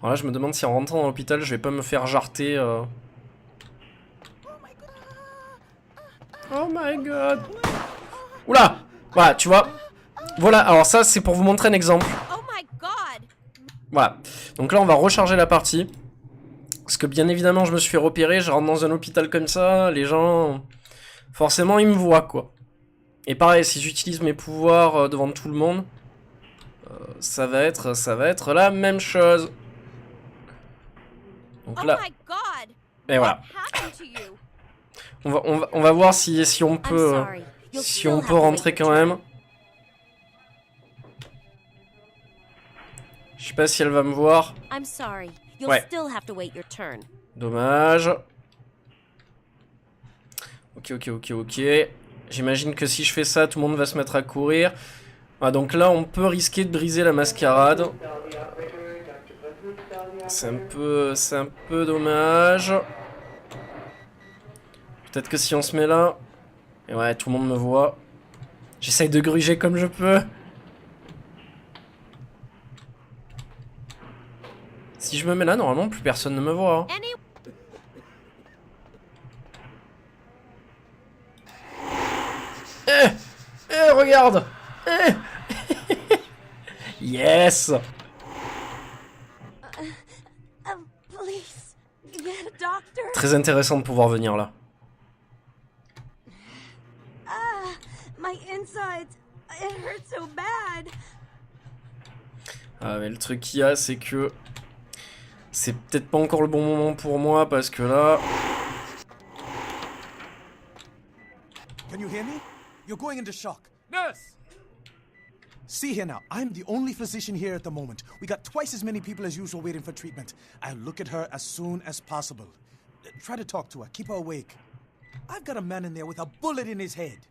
Alors là, je me demande si en rentrant dans l'hôpital, je vais pas me faire jarter. Oh my god. Oula. Voilà, tu vois. Voilà, alors ça, c'est pour vous montrer un exemple. Oh my god. Voilà. Donc là, on va recharger la partie. Parce que bien évidemment, je me suis fait repérer, je rentre dans un hôpital comme ça, les gens... Forcément, ils me voient, quoi. Et pareil, si j'utilise mes pouvoirs devant tout le monde, ça va être la même chose. Donc là, et voilà. On va voir si on peut rentrer quand même. Je sais pas si elle va me voir. Ouais. Dommage. Ok. J'imagine que si je fais ça, tout le monde va se mettre à courir. Ah, donc là, on peut risquer de briser la mascarade. C'est un peu dommage. Peut-être que si on se met là... Et ouais, tout le monde me voit. J'essaye de gruger comme je peux. Si je me mets là, normalement, plus personne ne me voit. Hein. Regarde. Yes. Très intéressant de pouvoir venir là. Ah mais le truc qu'il y a, c'est que c'est peut-être pas encore le bon moment pour moi parce que là. Can you hear me? You're going into shock. Nurse! See here now, I'm the only physician here at the moment. We got twice as many people as usual waiting for treatment. I'll look at her as soon as possible. Try to talk to her, keep her awake. I've got a man in there with a bullet in his head.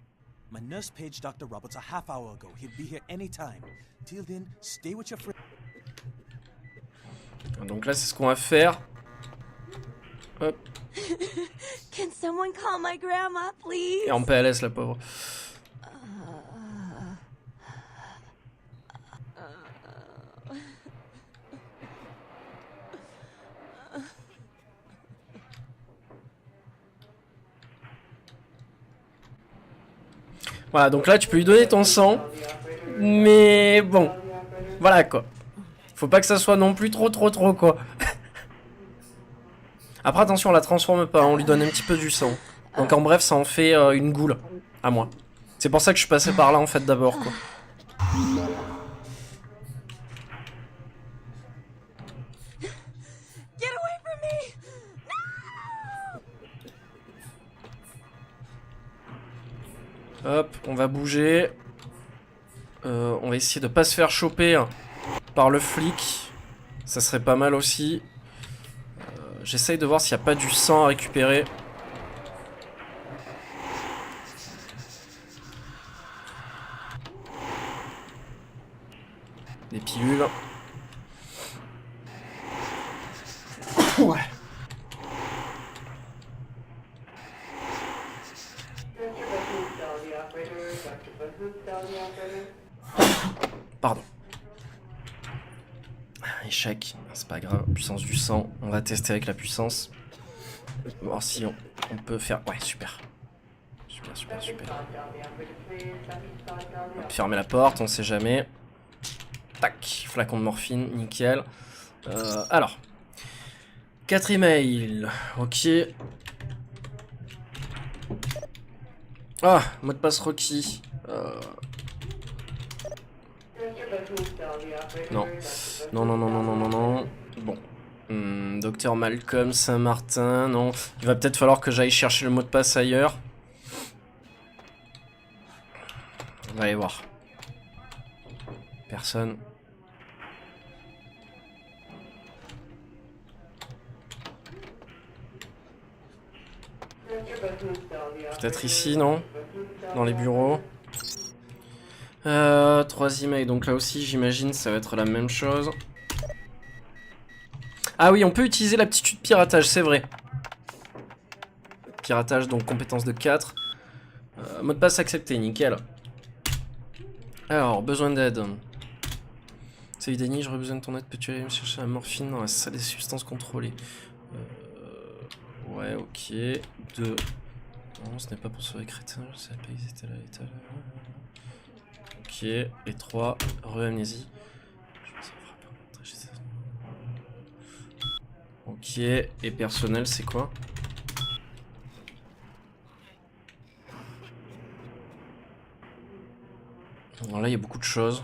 My nurse paged Dr. Roberts a half hour ago. He'll be here anytime. Till then, stay with your friend. Donc là, c'est ce qu'on va faire. Hop. Can someone call my grandma, please? Et en PLS, la pauvre. Voilà, donc là, tu peux lui donner ton sang. Mais bon. Voilà, quoi. Faut pas que ça soit non plus trop, quoi. Après, attention, on la transforme pas, on lui donne un petit peu du sang. Donc en bref, ça en fait une goule, à moi. C'est pour ça que je suis passé par là, en fait, d'abord, quoi. Get away from me! Hop, on va bouger. On va essayer de pas se faire choper par le flic. Ça serait pas mal aussi. J'essaye de voir s'il n'y a pas du sang à récupérer. Des pilules. Ouais. Pardon. Échec, c'est pas grave. Puissance du sang, on va tester avec la puissance. Voir si on peut faire... Ouais, super. Super. On peut fermer la porte, on sait jamais. Tac, flacon de morphine, nickel. Alors. 4 emails. Ok. Ah, mot de passe requis. Non. Bon. Docteur Malcolm, Saint-Martin, non. Il va peut-être falloir que j'aille chercher le mot de passe ailleurs. On va aller voir. Personne. Peut-être ici, non? Dans les bureaux. 3 emails, donc là aussi j'imagine ça va être la même chose. Ah oui, on peut utiliser l'aptitude piratage, c'est vrai. Piratage, donc compétence de 4. Mot de passe accepté, nickel. Alors, besoin d'aide. Salut Danny, j'aurais besoin de ton aide. Peux-tu aller me chercher la morphine dans la salle des substances contrôlées? Ouais, ok. 2. Non, ce n'est pas pour sauver crétin, je sais pas, ils étaient là, Ok, et 3, re-amnésie. Ok, et personnel, c'est quoi? Alors là, il y a beaucoup de choses.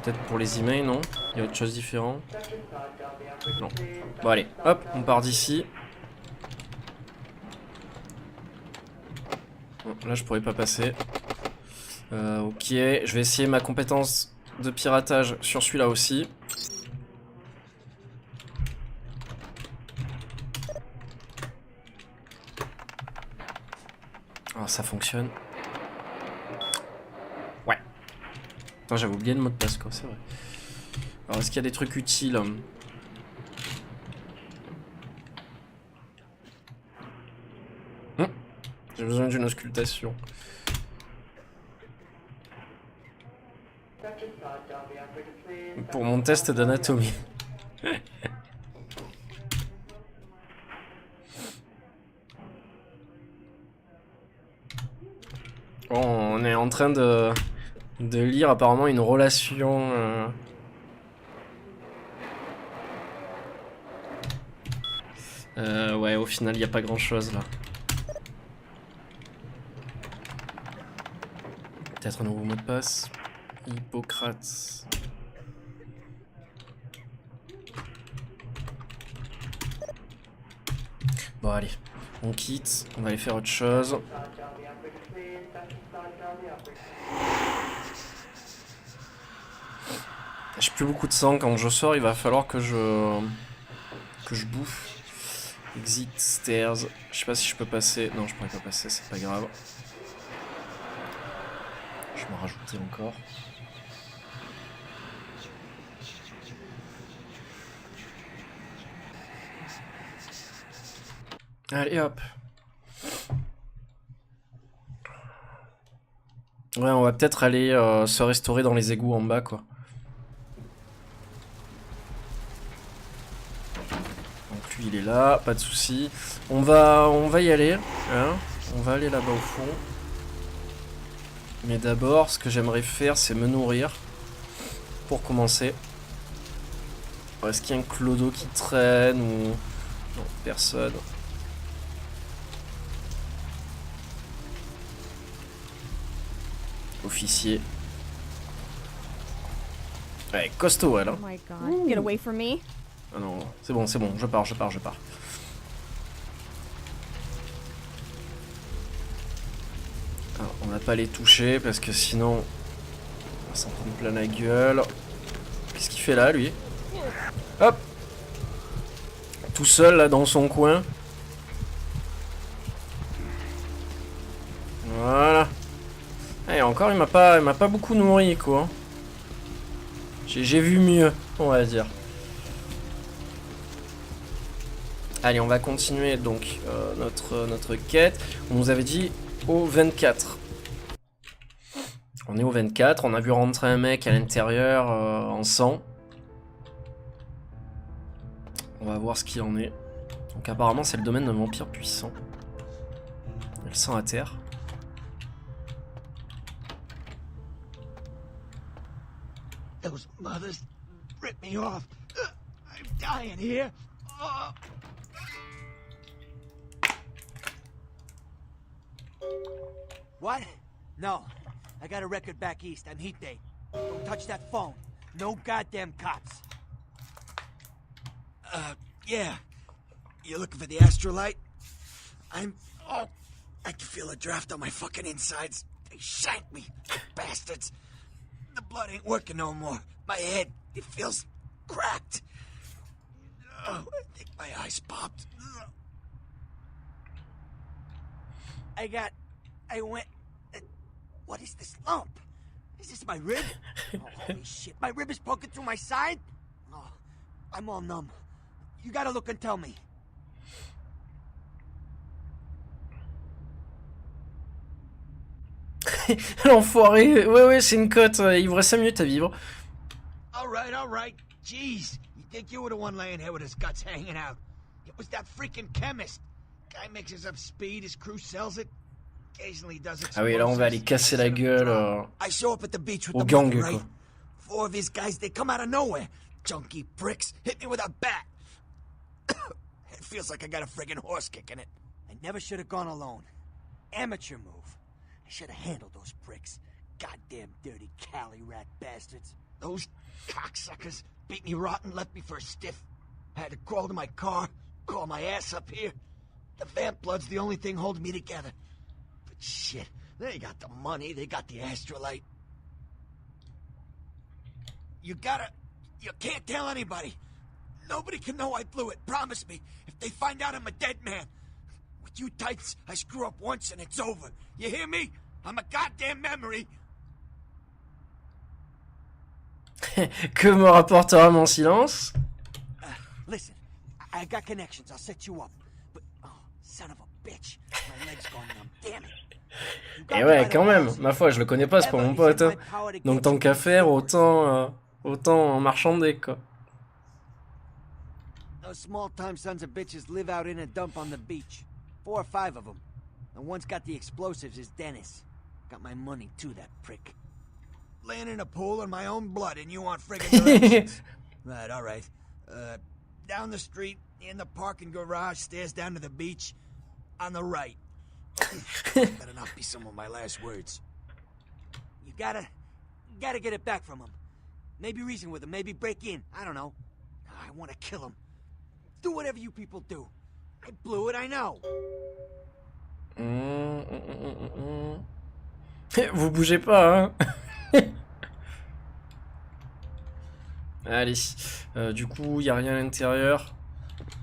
Peut-être pour les emails, non? Il y a autre chose différent? Non. Bon, allez, hop, on part d'ici. Bon, là, je pourrais pas passer. Ok, je vais essayer ma compétence de piratage sur celui-là aussi. Alors, ça fonctionne. Ouais. Attends, j'avais oublié le mot de passe, quoi, c'est vrai. Alors, est-ce qu'il y a des trucs utiles? J'ai besoin d'une auscultation. Pour mon test d'anatomie. Bon, on est en train de lire apparemment une relation... ouais, au final, il n'y a pas grand-chose là. Peut-être un nouveau mot de passe. Hippocrate. Bon, allez. On quitte. On va aller faire autre chose. J'ai plus beaucoup de sang. Quand je sors, il va falloir que je bouffe. Exit stairs. Je sais pas si je peux passer. Non, je pourrais pas passer, c'est pas grave. Je vais m'en rajouter encore. Allez hop. Ouais, on va peut-être aller se restaurer dans les égouts en bas, quoi. Donc lui, il est là, pas de souci. On va y aller, hein. On va aller là-bas au fond. Mais d'abord, ce que j'aimerais faire, c'est me nourrir. Pour commencer. Est-ce qu'il y a un clodo qui traîne ou... Non, personne. Officier. Ouais, costaud elle. Hein. Oh my god, get away from me. Ah non, c'est bon, je pars. Alors, on va pas les toucher parce que sinon on va s'en prendre plein la gueule. Qu'est-ce qu'il fait là, lui? Hop! Tout seul là dans son coin. Voilà. Et encore, il m'a pas beaucoup nourri, quoi. J'ai vu mieux, on va dire. Allez, on va continuer donc notre quête. On nous avait dit au 24. On est au 24. On a vu rentrer un mec à l'intérieur en sang. On va voir ce qu'il en est. Donc apparemment, c'est le domaine d'un vampire puissant. Il y a le sang à terre. Those mothers ripped me off. I'm dying here. What? No. I got a record back east on Heat Day. Don't touch that phone. No goddamn cops. Yeah. You looking for the Astrolite? Oh, I can feel a draft on my fucking insides. They shanked me, bastards. The blood ain't working no more. My head, it feels cracked. Oh, I think my eyes popped. What is this lump? Is this my rib? Oh, holy shit, my rib is poking through my side? Oh, I'm all numb. You gotta look and tell me. L'enfoiré. Ouais, c'est une cote. Il vous reste 5 minutes à vivre. All right. Jeez, you think you were the one laying here with his guts hanging out? It was that freaking chemist. Guy mixes up speed, his crew sells it. Occasionally does it. Ah oui, là on va aller casser la gueule I show up at the beach with au the gang, money, quoi. right? 4 of his guys, they come out of nowhere. Junky pricks hit me with a bat. It feels like I got a friggin' horse kick in it. I never should have gone alone. Amateur move. I should have handled those pricks. Goddamn dirty Cali rat bastards. Those cocksuckers beat me rotten, left me for a stiff. I had to crawl to my car, crawl my ass up here. The vamp blood's the only thing holding me together. But shit, they got the money, they got the Astrolite. You can't tell anybody. Nobody can know I blew it, promise me. If they find out I'm a dead man. With you types, I screw up once and it's over. You hear me? I'm a goddamn memory. Que me rapportera mon silence? Listen, I got connections. I'll set you up. But, oh, son of a bitch. My leg's going numb. Damn it. Et ouais, quand même. Ma foi, je le connais pas, c'est pas mon pote. Hein. Donc tant qu'à faire, autant en marchander, quoi. Those small-time sons of bitches live out in a dump on the beach. 4 or 5 of them. The one's got the explosives is Dennis. Got my money too, that prick. Laying in a pool in my own blood and you want friggin' directions. Right, all right. Down the street, in the parking garage, stairs down to the beach. On the right. Better not be some of my last words. You gotta get it back from him. Maybe reason with him, maybe break in. I don't know. I want to kill him. Do whatever you people do. I blew it, I know. Vous bougez pas, hein. Allez. Du coup, il n'y a rien à l'intérieur.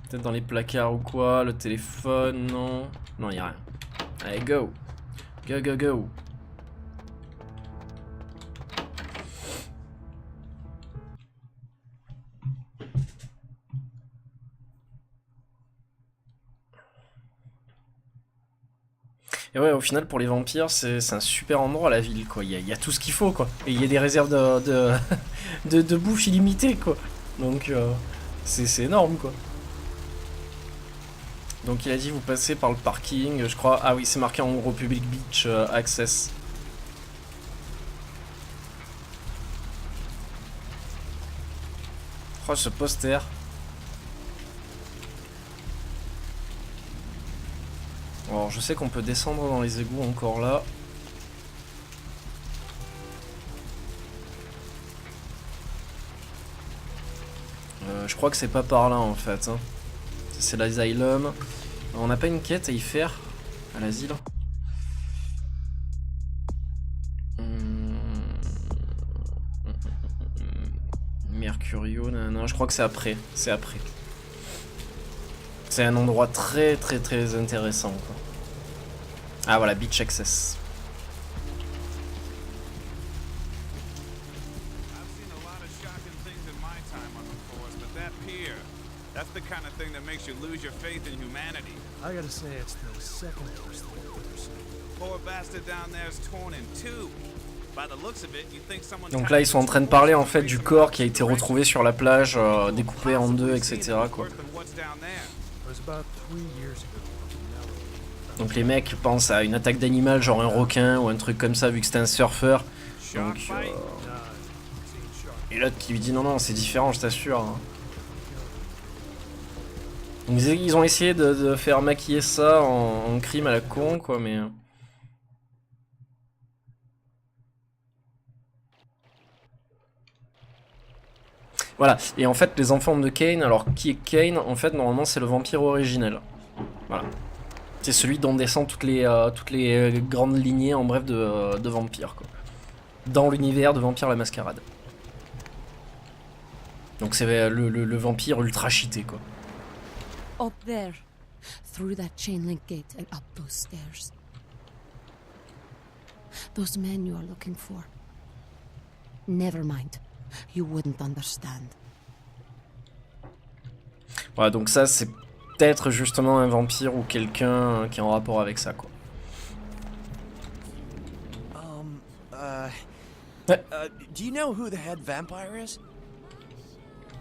Peut-être dans les placards ou quoi, le téléphone, non. Non, y a rien. Allez, go. Go, go, go. Et ouais, au final, pour les vampires, c'est un super endroit, la ville, quoi. Il y a tout ce qu'il faut, quoi. Et il y a des réserves de bouffe illimitées, quoi. Donc, c'est énorme, quoi. Donc, il a dit, vous passez par le parking, je crois. Ah oui, c'est marqué en gros, Public Beach Access. Oh, ce poster. Alors je sais qu'on peut descendre dans les égouts encore là. Je crois que c'est pas par là en fait. Hein. C'est l'asylum. On n'a pas une quête à y faire à l'asile. Mercurio, non, je crois que c'est après. C'est après. C'est un endroit très intéressant quoi. Ah voilà, Beach Access. That's the kind of thing that makes you lose your faith in humanity. I gotta say, it's the second worst thing I've ever seen. Poor bastard down there's torn in two. By the looks of it, you think someone. Donc là, ils sont en train de parler en fait du corps qui a été retrouvé sur la plage, découpé en deux, etc. quoi. Donc les mecs pensent à une attaque d'animal, genre un requin ou un truc comme ça, vu que c'était un surfeur. Donc, et l'autre qui lui dit non, non, c'est différent, je t'assure. Donc, ils ont essayé de faire maquiller ça en crime à la con, quoi, mais. Voilà, et en fait, les enfants de Kane, alors qui est Kane? En fait, normalement, c'est le vampire originel. Voilà. C'est celui dont descendent toutes les grandes lignées, en bref, de vampires, quoi. Dans l'univers de Vampire la Mascarade. Donc c'est le vampire ultra cheaté, quoi. Up there, through that chain link gate and up those stairs. Those men you are looking for. Never mind. You wouldn't understand. Voilà, donc ça c'est peut-être justement un vampire ou quelqu'un qui est en rapport avec ça, quoi. Do you know who the head vampire is?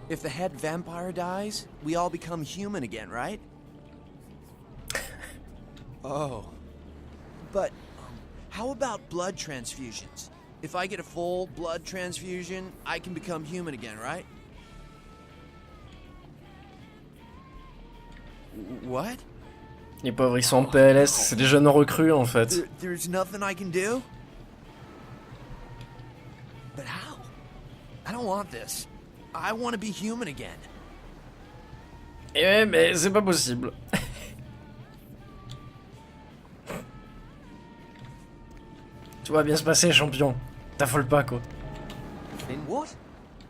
If the head vampire dies, we all become human again, right? Oh. But how about blood transfusions? If I get a full blood transfusion, I can become human again, right? What? Les pauvres, ils sont en PLS, c'est des jeunes recrues en fait. There's nothing I can do? But how? I don't want this. I want to be human again. Et ouais, mais c'est pas possible. Tout va bien se passer, champion. T'affole pas, quoi. Then what?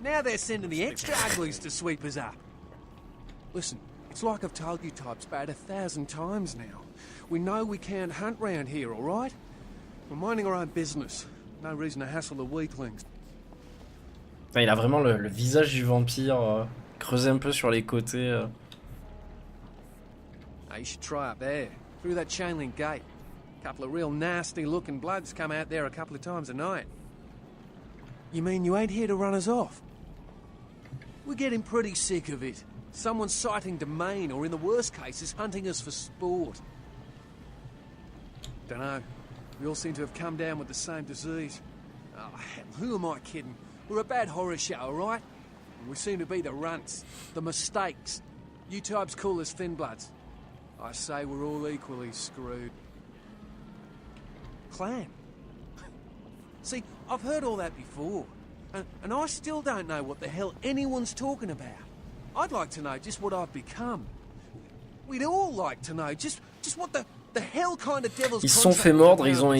Now they're sending the extra uglies to sweep us up. Listen, it's like I've told you types about 1,000 times now. We know we can't hunt round here, all right? We're minding our own business. No reason to hassle the weaklings. Il a vraiment le visage du vampire, creusé un peu sur les côtés. You should try up there, through that chain link gate. A couple of real nasty-looking bloods come out there a couple of times a night. You mean you ain't here to run us off? We're getting pretty sick of it. Someone citing domain, or in the worst cases, hunting us for sport. Dunno. We all seem to have come down with the same disease. Oh, hell, who am I kidding? We're a bad horror show, alright? And we seem to be the runts, the mistakes. You types call us thin bloods. I say we're all equally screwed. Clan? See, I've heard all that before. And I still don't know what the hell anyone's talking about. I'd like to know just what I've become. We'd all like to know just what the hell kind of devil's. Ils se sont fait mordre, ils ont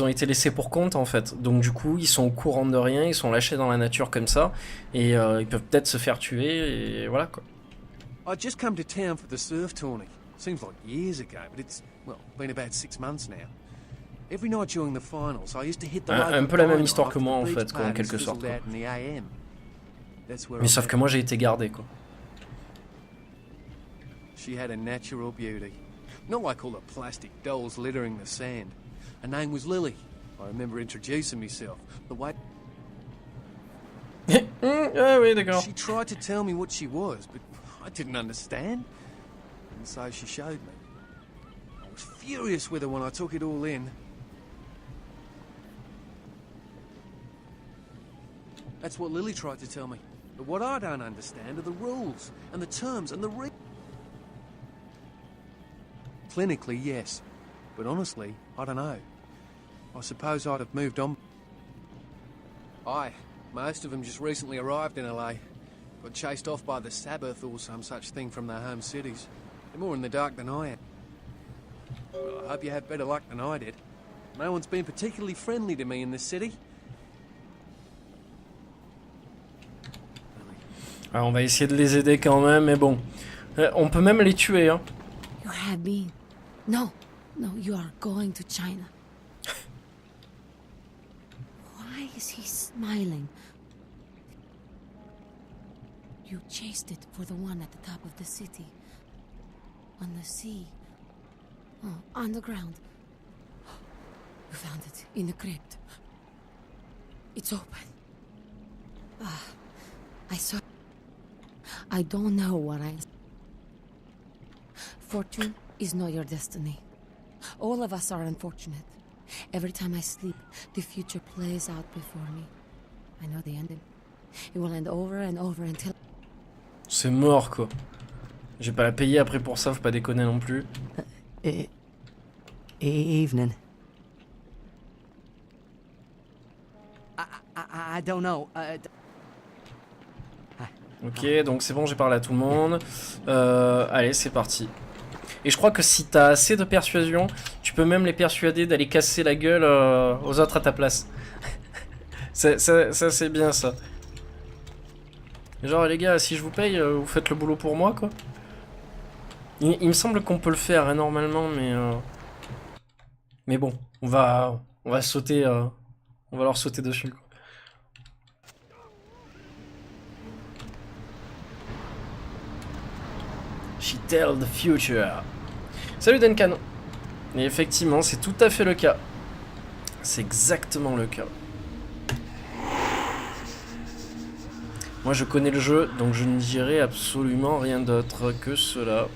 été laissés pour compte en fait. Donc du coup, ils sont au courant de rien, ils sont lâchés dans la nature comme ça et ils peuvent peut-être se faire tuer et voilà quoi. I'd just come to town for the surf tourney. Seems like years ago, but it's, well, been about 6 months now. Every night during the finals, I used to hit the Un peu la même histoire que moi en fait, quoi, en quelque sorte. Quoi. Mais sauf que moi j'ai été gardé quoi. She had a natural beauty. Not like all the plastic dolls littering the sand. Her name was Lily. I remember introducing myself. The way... Ah oui, d'accord. She tried to tell me what she was, but I didn't understand. And so she showed me. I was furious with her when I took it all in. That's what Lily tried to tell me. But what I don't understand are the rules, and the terms, and the Clinically, yes. But honestly, I don't know. I suppose I'd have moved on. Aye, most of them just recently arrived in LA. Got chased off by the Sabbath or some such thing from their home cities. They're more in the dark than I am. Well, I hope you have better luck than I did. No one's been particularly friendly to me in this city. Alors, on va essayer de les aider quand même, mais bon. On peut même les tuer, hein. You have been. No, you are going to China. Why is he smiling? You chased it for the one at the top of the city. On the sea. Oh, on the ground. You found it in the crypt. It's open. I saw... I don't know what I... Fortune is not your destiny. All of us are unfortunate. Every time I sleep, the future plays out before me. I know the ending. It will end over and over until... C'est mort, quoi. Je vais pas la payer après pour ça, faut pas déconner non plus. Evening. I don't know. Ok, donc c'est bon, j'ai parlé à tout le monde. Allez, c'est parti. Et je crois que si t'as assez de persuasion, tu peux même les persuader d'aller casser la gueule aux autres à ta place. ça c'est bien ça. Genre les gars, si je vous paye, vous faites le boulot pour moi quoi. Il me semble qu'on peut le faire hein, normalement, mais bon, on va sauter, on va leur sauter dessus quoi. She tell the future. Salut Duncan. Et effectivement, c'est tout à fait le cas. C'est exactement le cas. Moi je connais le jeu, donc je ne dirai absolument rien d'autre que cela.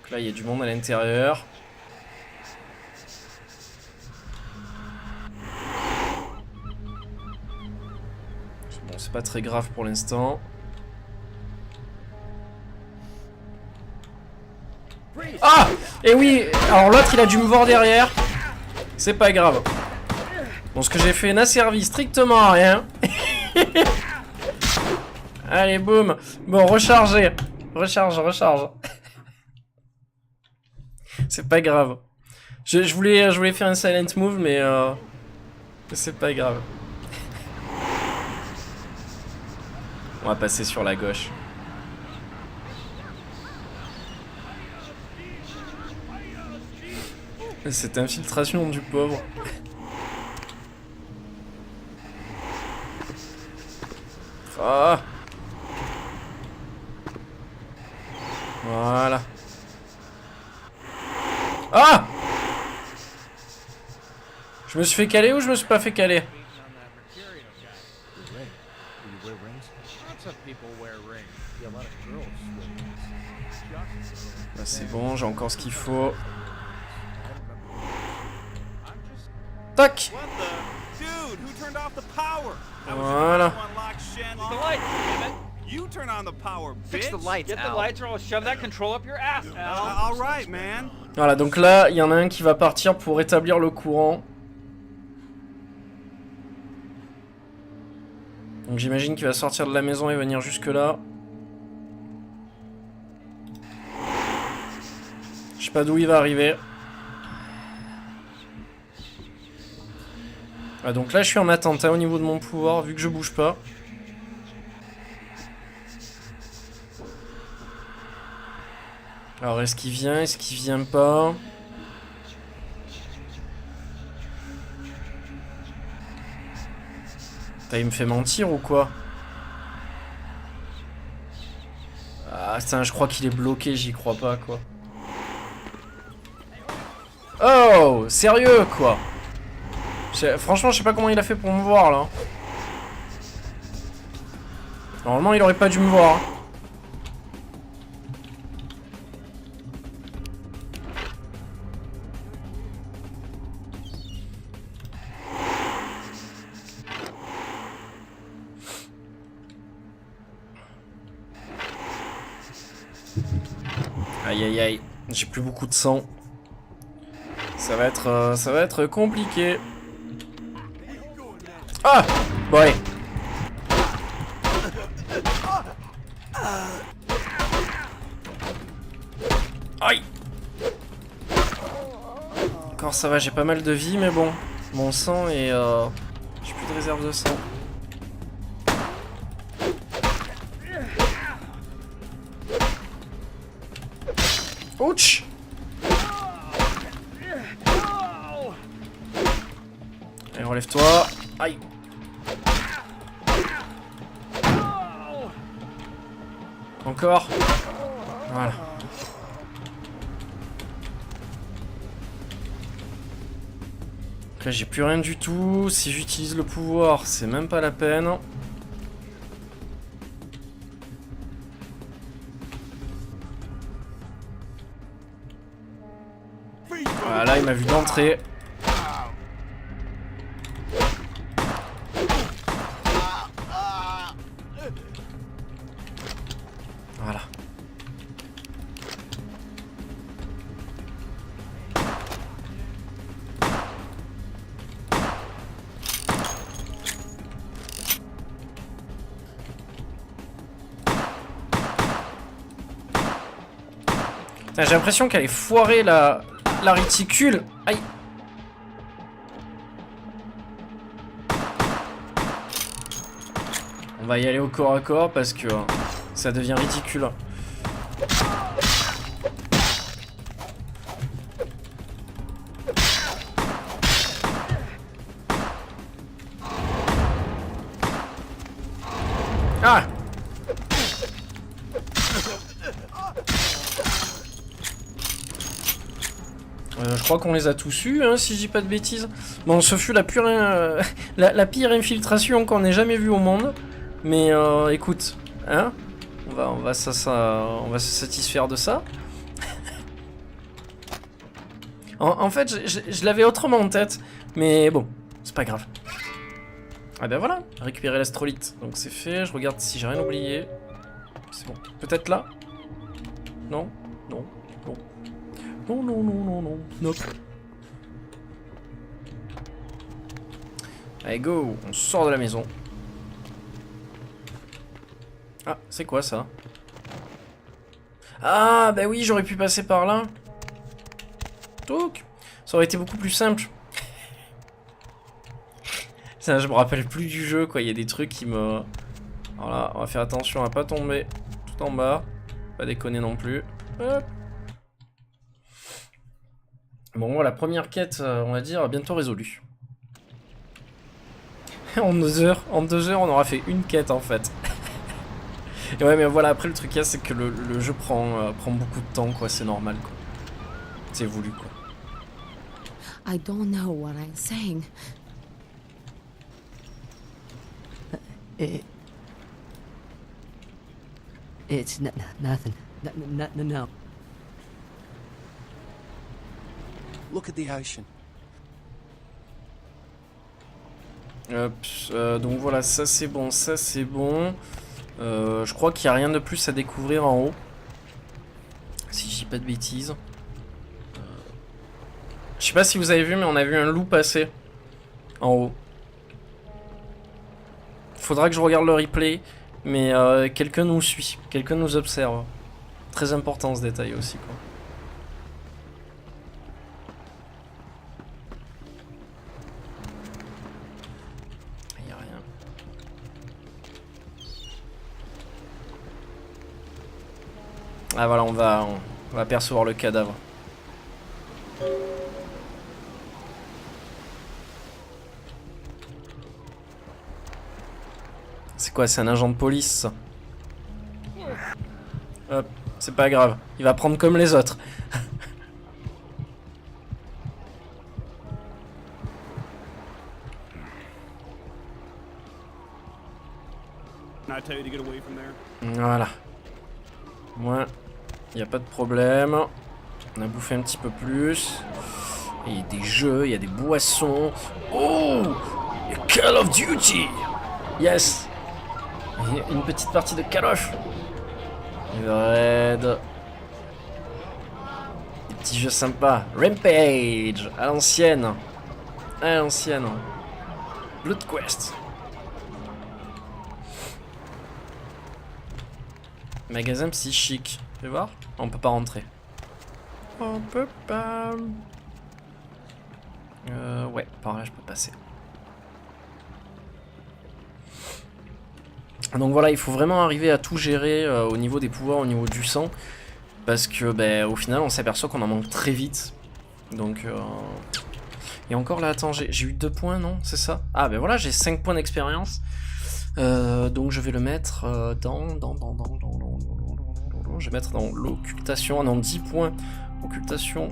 Donc là il y a du monde à l'intérieur. Bon, c'est pas très grave pour l'instant. Ah! Et oui! Alors l'autre il a dû me voir derrière. C'est pas grave. Bon, ce que j'ai fait n'a servi strictement à rien. Allez, boum! Bon, rechargez! Recharge. C'est pas grave. Je voulais faire un silent move, mais c'est pas grave. On va passer sur la gauche. Cette infiltration du pauvre. Ah. Voilà. Ah! Je me suis fait caler ou je me suis pas fait caler? Bah c'est bon, j'ai encore ce qu'il faut. Tac! Voilà. You turn on the power, bitch. Fix the lights, Get the lights or I'll shove that control up your ass, Al. All right, man. Voilà, donc là, il y en a un qui va partir pour rétablir le courant. Donc j'imagine qu'il va sortir de la maison et venir jusque là. sais pas d'où il va arriver. Ah, donc là je suis en attente hein, au niveau de mon pouvoir vu que je bouge pas. Alors est-ce qu'il vient, est-ce qu'il vient pas? Putain, il me fait mentir ou quoi? Ah putain, je crois qu'il est bloqué, j'y crois pas quoi. Oh, sérieux quoi? Franchement, je sais pas comment il a fait pour me voir là. Normalement, il aurait pas dû me voir. Aïe aïe aïe, j'ai plus beaucoup de sang. Ça va être compliqué. Ah, bon allez. Aïe. Encore ça va, j'ai pas mal de vie, mais bon, mon sang est j'ai plus de réserve de sang. Ouch. Allez, relève-toi. Aïe. Encore. Voilà. Donc là, j'ai plus rien du tout. Si j'utilise le pouvoir, c'est même pas la peine. Voilà, il m'a vu d'entrée. Voilà. J'ai l'impression qu'elle est foirée la réticule. Aïe. On va y aller au corps à corps parce que ça devient ridicule. Ah! Je crois qu'on les a tous eus, hein, si je dis pas de bêtises. Bon, ce fut la pire infiltration qu'on ait jamais vue au monde. Mais écoute, hein, on va se satisfaire de ça. en fait, je l'avais autrement en tête, mais bon, c'est pas grave. Ah ben voilà, récupérer l'astrolite. Donc c'est fait, je regarde si j'ai rien oublié. C'est bon. Peut-être là? Non? Non? Non? Non, non, non, non, non. Nope. Allez, go. On sort de la maison. Ah, c'est quoi ça? Ah, bah oui, j'aurais pu passer par là. Touc. Ça aurait été beaucoup plus simple. Ça, je me rappelle plus du jeu, quoi. Il y a des trucs qui me... Voilà, on va faire attention à pas tomber tout en bas. Pas déconner non plus. Hop. Bon, voilà, première quête, on va dire, bientôt résolue. En 2 heures, on aura fait une quête, en fait. Et ouais, mais voilà, après, le truc, c'est que le jeu prend beaucoup de temps, quoi, c'est normal, quoi. C'est voulu, quoi. I don't know what I'm saying. It's nothing. No. Look at the ocean. Donc voilà, ça c'est bon, ça c'est bon. Je crois qu'il n'y a rien de plus à découvrir en haut. Si je dis pas de bêtises. Je sais pas si vous avez vu, mais on a vu un loup passer en haut. Faudra que je regarde le replay, mais quelqu'un nous suit, quelqu'un nous observe. Très important ce détail aussi, quoi. Ah voilà, on va apercevoir le cadavre. C'est quoi, c'est un agent de police ça. Hop, c'est pas grave, il va prendre comme les autres. Voilà. Moi, il n'y a pas de problème. On a bouffé un petit peu plus. Il y a des jeux, il y a des boissons. Oh, il y a Call of Duty. Yes. Il y a une petite partie de Call of. Red. Des petits jeux sympas. Rampage, à l'ancienne. À l'ancienne. Blood Quest. Magasin psychique. Tu veux voir? On peut pas rentrer. On peut pas. Ouais, par là je peux passer. Donc voilà, il faut vraiment arriver à tout gérer au niveau des pouvoirs, au niveau du sang. Parce que, ben, au final, on s'aperçoit qu'on en manque très vite. Donc, et encore là, attends, j'ai eu 2 points, non? C'est ça? Ah, ben voilà, j'ai 5 points d'expérience. Donc je vais le mettre je vais mettre dans l'occultation, non 10 points, occultation,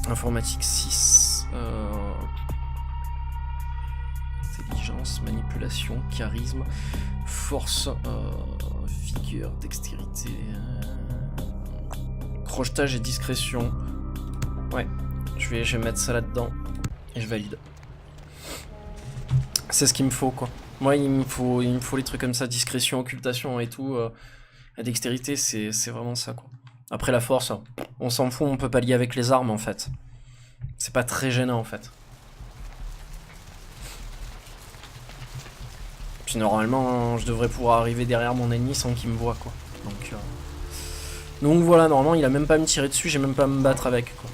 informatique 6, intelligence, manipulation, charisme, force, vigueur, dextérité, crochetage et discrétion. Ouais, je vais mettre ça là-dedans et je valide. C'est ce qu'il me faut quoi. Moi il me faut les trucs comme ça, discrétion, occultation et tout. La dextérité c'est vraiment ça quoi. Après la force, on s'en fout, on peut pallier avec les armes en fait. C'est pas très gênant en fait. Puis normalement je devrais pouvoir arriver derrière mon ennemi sans qu'il me voie quoi. Donc voilà, normalement il a même pas à me tirer dessus, j'ai même pas à me battre avec quoi.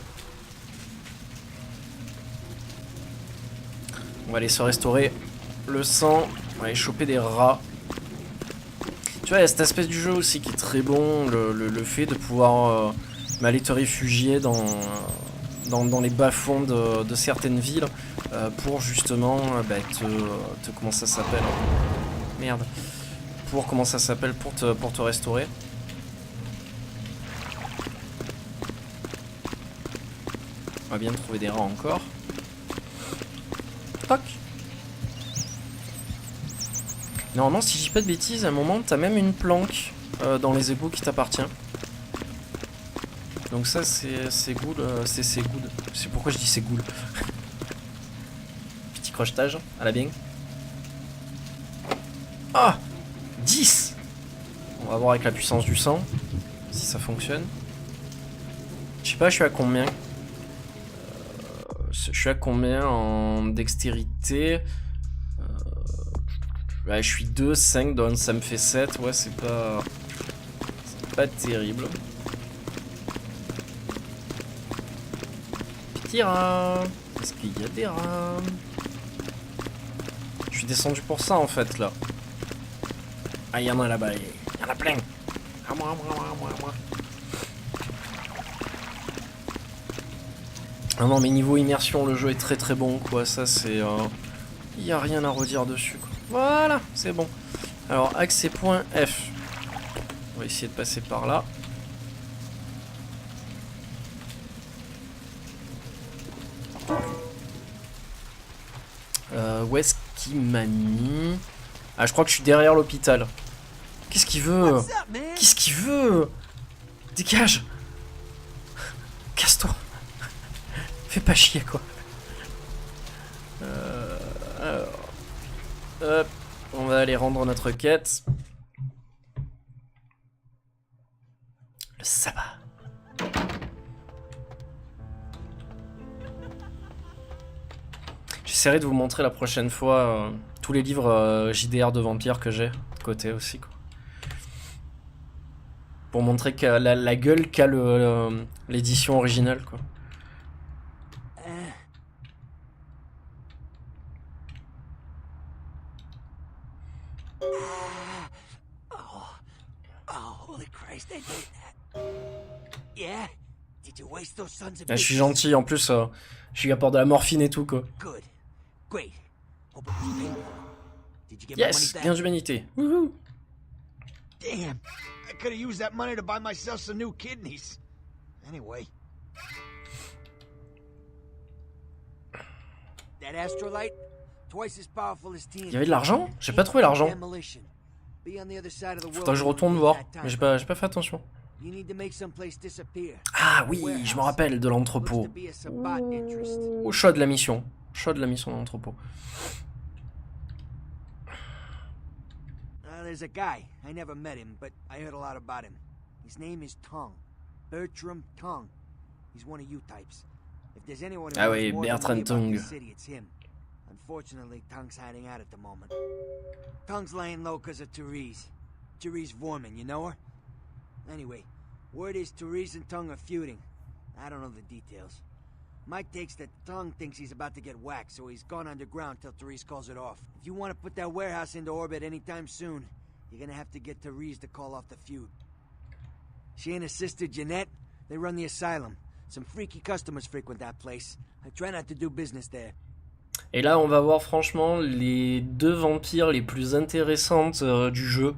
On va aller se restaurer le sang, on va aller choper des rats. Tu vois, il y a cet aspect du jeu aussi qui est très bon, le fait de pouvoir aller te réfugier dans les bas-fonds de certaines villes pour justement te comment ça s'appelle, merde, pour comment ça s'appelle, pour te restaurer. On va bien trouver des rats encore. Toc. Normalement, si je dis pas de bêtises, à un moment, t'as même une planque dans les égouts qui t'appartient. Donc ça, c'est good. C'est good. C'est pourquoi je dis c'est good. Petit crochetage, à la bien. Ah 10. On va voir avec la puissance du sang si ça fonctionne. Je sais pas, je suis à combien? Je suis à combien en dextérité? Ouais, je suis 2, 5, donc ça me fait 7. Ouais, c'est pas terrible. Petit rat. Est-ce qu'il y a des rats? Je suis descendu pour ça en fait là. Ah, il y en a là-bas. Il y en a plein. À moi, à moi, à moi, à moi. Ah non, mais niveau immersion, le jeu est très très bon quoi. Ça, c'est. Il n'y a rien à redire dessus quoi. Voilà, c'est bon. Alors, accès point F. On va essayer de passer par là. Où est-ce qu'il m'a mis? Ah, je crois que je suis derrière l'hôpital. Qu'est-ce qu'il veut? Qu'est-ce qu'il veut? Dégage! Casse-toi! Fais pas chier quoi. Alors. Hop, on va aller rendre notre quête. Le sabbat. J'essaierai de vous montrer la prochaine fois tous les livres JDR de vampires que j'ai de côté aussi quoi. Pour montrer que la gueule qu'a l'édition originale quoi. Yeah? Did you waste those sons of Je suis gentil, en plus, je lui apporte de la morphine et tout, quoi. Good. Great. Hope it was painful. Did you get my Yes, money back? gain d'humanité. Wouhou. Damn, I could have used that money to buy myself some new kidneys. Anyway. That astrolight, twice as powerful as TNT. Il y avait de l'argent? J'ai pas trouvé l'argent. Faudra que je retourne voir, mais j'ai pas fait attention. Ah oui, je me rappelle de l'entrepôt. Au choix de la mission. Choix de la mission de l'entrepôt. There's a guy. I never met him, but I heard a lot about him. His name is Tongue. Bertram Tongue. He's one of you types. If there's anyone who Ah knows oui, more than Bertrand me about Tongue. this city, it's him. Unfortunately, Tongue's hiding out at the moment. Tongue's laying low because of Therese. Therese Vorman, you know her? Anyway, word is Therese and Tongue are feuding. I don't know the details. Mike takes that Tongue thinks he's about to get whacked, so he's gone underground till Therese calls it off. If you want to put that warehouse into orbit anytime soon, you're gonna have to get Therese to call off the feud. She and her sister Jeanette, they run the asylum. Some freaky customers frequent that place. I try not to do business there. Et là, on va voir franchement les deux vampires les plus intéressantes du jeu.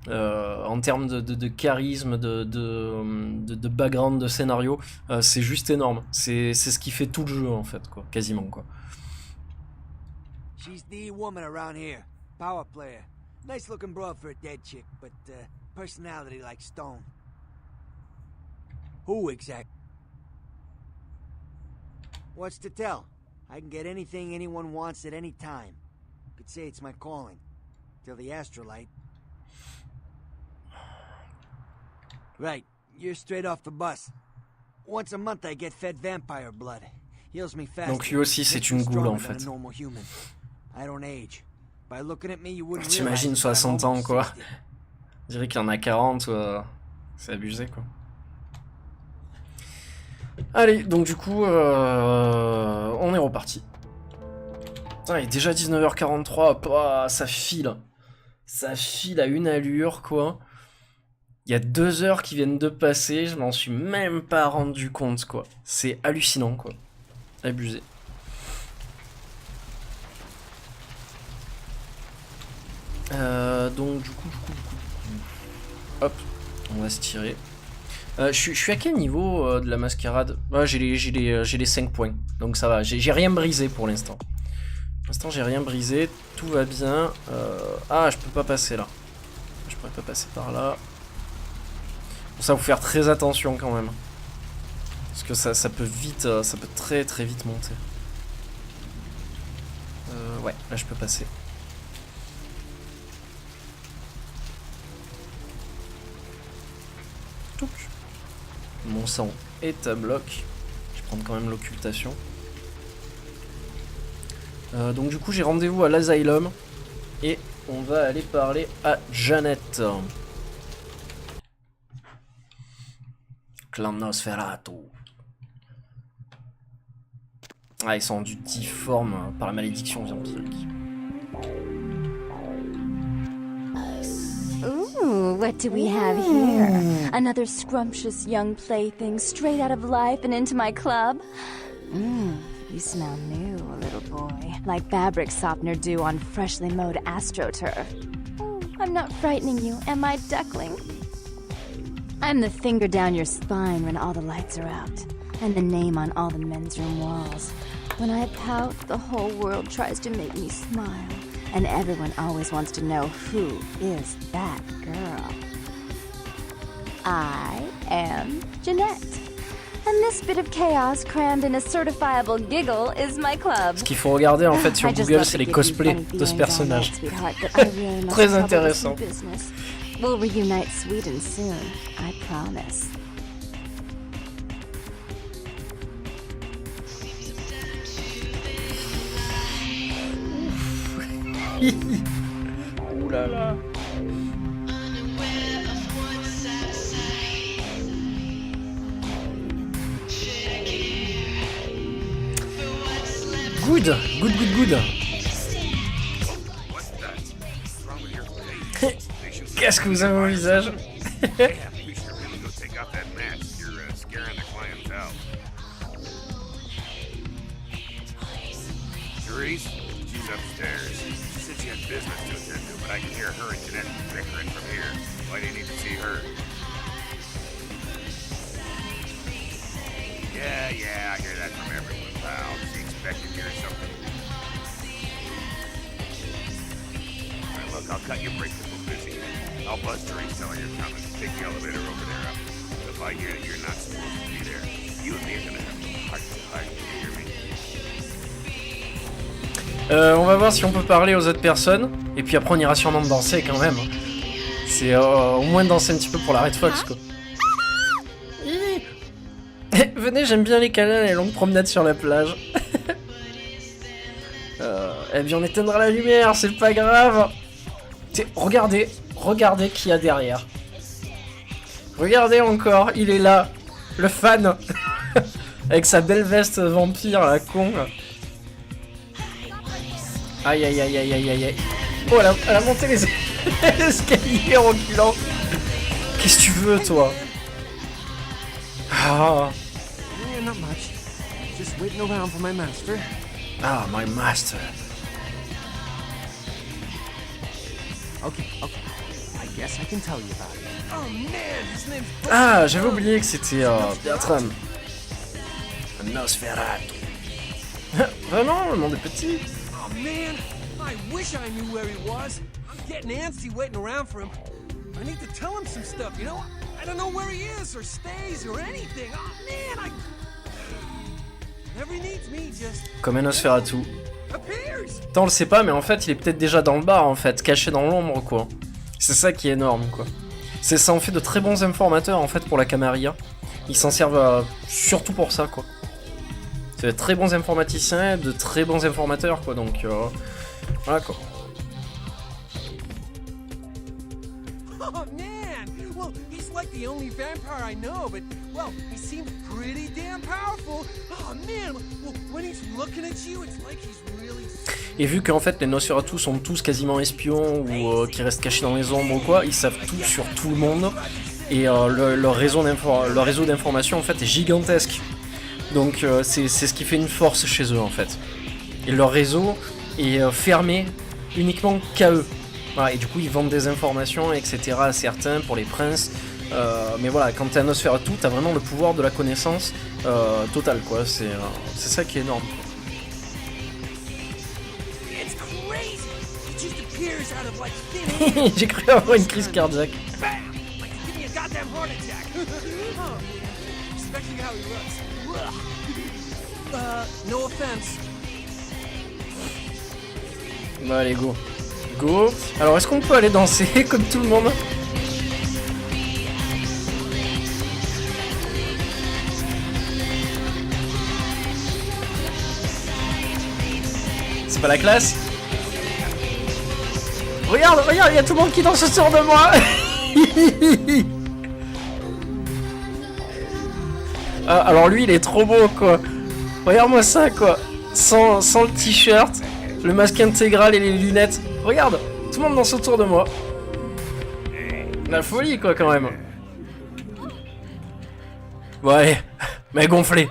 En termes de charisme, de background, de scénario, c'est juste énorme. C'est ce qui fait tout le jeu en fait, quoi, quasiment quoi. She's the woman around here, power player. Nice looking broad for a dead chick, but personality like stone. Who exactly? What's to tell? I can get anything anyone wants at any time. You could say it's my calling. Till the astrolight. Right, you're straight off the bus. Once a month I get fed vampire blood. Heals me fast. Donc lui aussi c'est une goule en fait. I don't age. By looking at me, you wouldn't T'imagines 60 ans quoi. Je dirais qu'il y en a 40, c'est abusé quoi. Allez, donc du coup, on est reparti. Putain, il est déjà 19h43, bah, ça file. Ça file à une allure quoi. Il y a 2 heures qui viennent de passer, je m'en suis même pas rendu compte quoi. C'est hallucinant quoi. Abusé. Donc du coup, hop, on va se tirer. Je suis à quel niveau de la mascarade? Ouais, j'ai les 5 points, donc ça va, j'ai rien brisé pour l'instant. Pour l'instant j'ai rien brisé, tout va bien. Ah, je peux pas passer là. Je pourrais pas passer par là. Pour ça, faut faire très attention quand même. Parce que ça peut vite, ça peut très très vite monter. Ouais, là je peux passer. Mon sang est à bloc. Je vais prendre quand même l'occultation. Donc du coup j'ai rendez-vous à l'Asylum. Et on va aller parler à Janet. Clan Nosferatu. Ah, ils sont du difforme par la malédiction vampirique. Ooh, what do we have here? Another scrumptious young plaything straight out of life and into my club? You smell new, little boy. Like fabric softener dew on freshly mowed astroturf. Oh, I'm not frightening you, am I, duckling? I'm the finger down your spine when all the lights are out, and the name on all the men's room walls. When I pout, the whole world tries to make me smile. And everyone always wants to know who is that girl. I am Jeanette. And this bit of chaos crammed in a certifiable giggle is my club. Ce qu'il faut regarder en fait sur Google, c'est les cosplays de ce personnage. Très intéressant. We'll reunite Sweden soon, I promise. Ouh là là. Good. Qu'est-ce que vous avez au visage? yourself. Therese, she's upstairs. She said she had business to attend to, but I can hear her and Jeanette bickering from here. Why do you need to see her? Yeah, I hear that from everyone, pal. She expected you or something. Alright, look, I'll cut your break if we're busy. I'll buzz Therese, tell her you're coming. Take the elevator over there up. If I hear that you're not supposed to be there, you and me are gonna have no heart to heart. You hear me? On va voir si on peut parler aux autres personnes. Et puis après, on ira sûrement danser quand même. C'est au moins danser un petit peu pour la Red Fox, quoi. Venez, j'aime bien les câlins et les longues promenades sur la plage. Eh bien, on éteindra la lumière, c'est pas grave. Regardez qui y a derrière. Regardez encore, il est là. Le fan. Avec sa belle veste vampire, la con. Aïe aïe aïe aïe aïe aïe. Oh, elle a monté les escaliers reculant. Qu'est-ce que tu veux, toi? Ah. Yeah, not much. Just waiting around for my master. Ah, my master. Okay. I guess I can tell you about it. Oh man, his name's... Ah, j'avais oublié que c'était Bertram. Nosferatu. Vraiment, le monde est petit. Oh man, I wish I knew where he was. I'm getting antsy waiting around for him. I need to tell him some stuff, you know? I don't know where he is or stays or anything. Oh man, Whenever he needs me, just Comme un Nosferatu. appears. Tant on le sait pas, mais en fait, il est peut-être déjà dans le bar, en fait, caché dans l'ombre, quoi. C'est ça qui est énorme, quoi. Ça en fait de très bons informateurs, en fait, pour la Camarilla. Ils s'en servent surtout pour ça, quoi. C'est de très bons informaticiens, de très bons informateurs, quoi, donc... voilà, quoi. Oh man, well, he's like the only vampire I know, but, well, he seems pretty damn powerful. Oh man, well, when he's looking at you, it's like he's really... Et vu qu'en fait les Nosferatu sont tous quasiment espions ou qui restent cachés dans les ombres ou quoi, ils savent tout sur tout le monde et leur réseau d'information en fait est gigantesque. Donc c'est ce qui fait une force chez eux en fait. Et leur réseau est fermé uniquement qu'à eux. Voilà, et du coup ils vendent des informations etc à certains pour les princes. Mais voilà, quand t'es un Nosferatu, t'as vraiment le pouvoir de la connaissance totale quoi. C'est ça qui est énorme. J'ai cru avoir une crise cardiaque. Bah allez go. Go. Alors est-ce qu'on peut aller danser comme tout le monde? C'est pas la classe? Regarde, il y a tout le monde qui danse autour de moi. Ah, alors lui, il est trop beau, quoi. Regarde-moi ça, quoi. Sans le t-shirt, le masque intégral et les lunettes. Regarde, tout le monde danse autour de moi. La folie, quoi, quand même. Bon, allez, mais gonflée.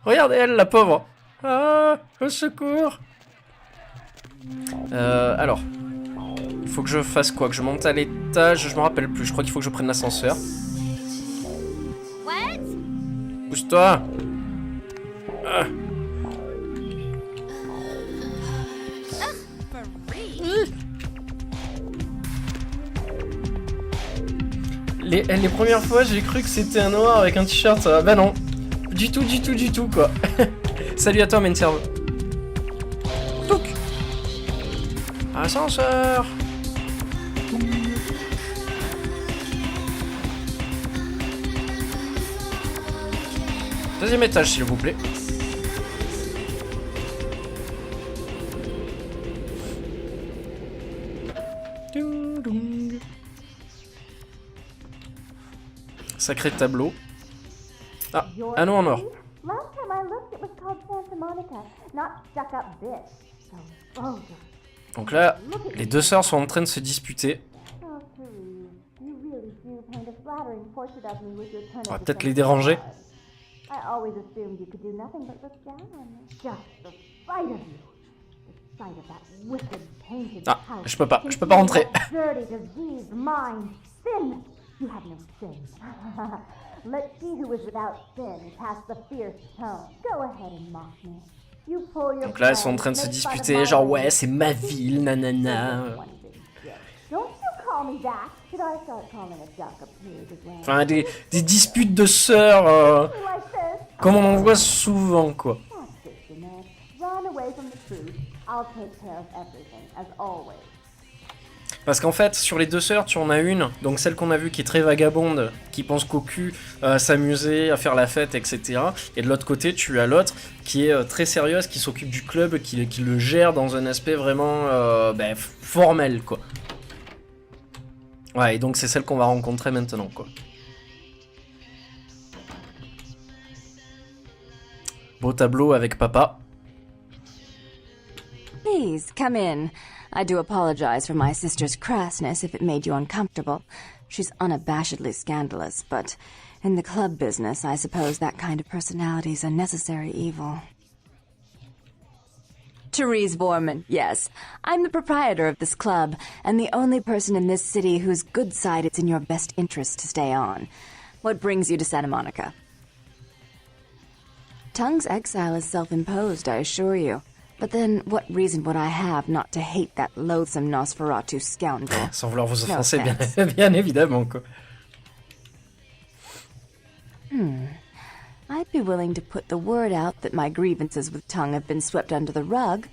Regarde elle, la pauvre. Ah, au secours. Alors, il faut que je fasse quoi? Que je monte à l'étage? Je me rappelle plus. Je crois qu'il faut que je prenne l'ascenseur. Pousse-toi. Ah. Les premières fois, j'ai cru que c'était un noir avec un t-shirt. Bah non, du tout quoi. Salut à toi, main serve. Touc. Ascenseur. Deuxième étage, s'il vous plaît. Ding, dong. Sacré tableau. Ah, anneau en or. Last time I looked, it was called Santa Monica, not stuck-up bitch. So, oh, Donc là, les deux sœurs sont en train de se disputer. On va peut-être les déranger. always assumed you could do nothing but look down on me. Just the sight of you. The sight of that wicked painted Ah, house. je peux pas rentrer. Dirty, diseased mind. Sin. You have no sin. Let she who is without sin cast the fierce tone. Go ahead and mock me. You pull your Donc là, elles sont en train de se disputer, genre ouais, c'est ma ville, nanana. Don't you call me that. Should I start calling a duck a pig as well? Enfin, des disputes de sœurs, comme on en voit souvent, quoi. Run away from the truth. I'll take care of everything, as always. Parce qu'en fait, sur les deux sœurs, tu en as une, donc celle qu'on a vue qui est très vagabonde, qui pense qu'au cul, s'amuser, à faire la fête, etc. Et de l'autre côté, tu as l'autre qui est très sérieuse, qui s'occupe du club, qui le gère dans un aspect vraiment formel, quoi. Ouais, et donc c'est celle qu'on va rencontrer maintenant, quoi. Beau tableau avec papa. Please, come in. I do apologize for my sister's crassness if it made you uncomfortable. She's unabashedly scandalous, but in the club business, I suppose that kind of personality is a necessary evil. Therese Borman, yes. I'm the proprietor of this club, and the only person in this city whose good side it's in your best interest to stay on. What brings you to Santa Monica? Tongue's exile is self-imposed, I assure you. But then, what reason would I have not to hate that loathsome Nosferatu scoundrel? Sans vouloir vous No offenser, offense. bien évidemment, quoi. I'd be willing to put the word out that my grievances with Tongue have been swept under the rug,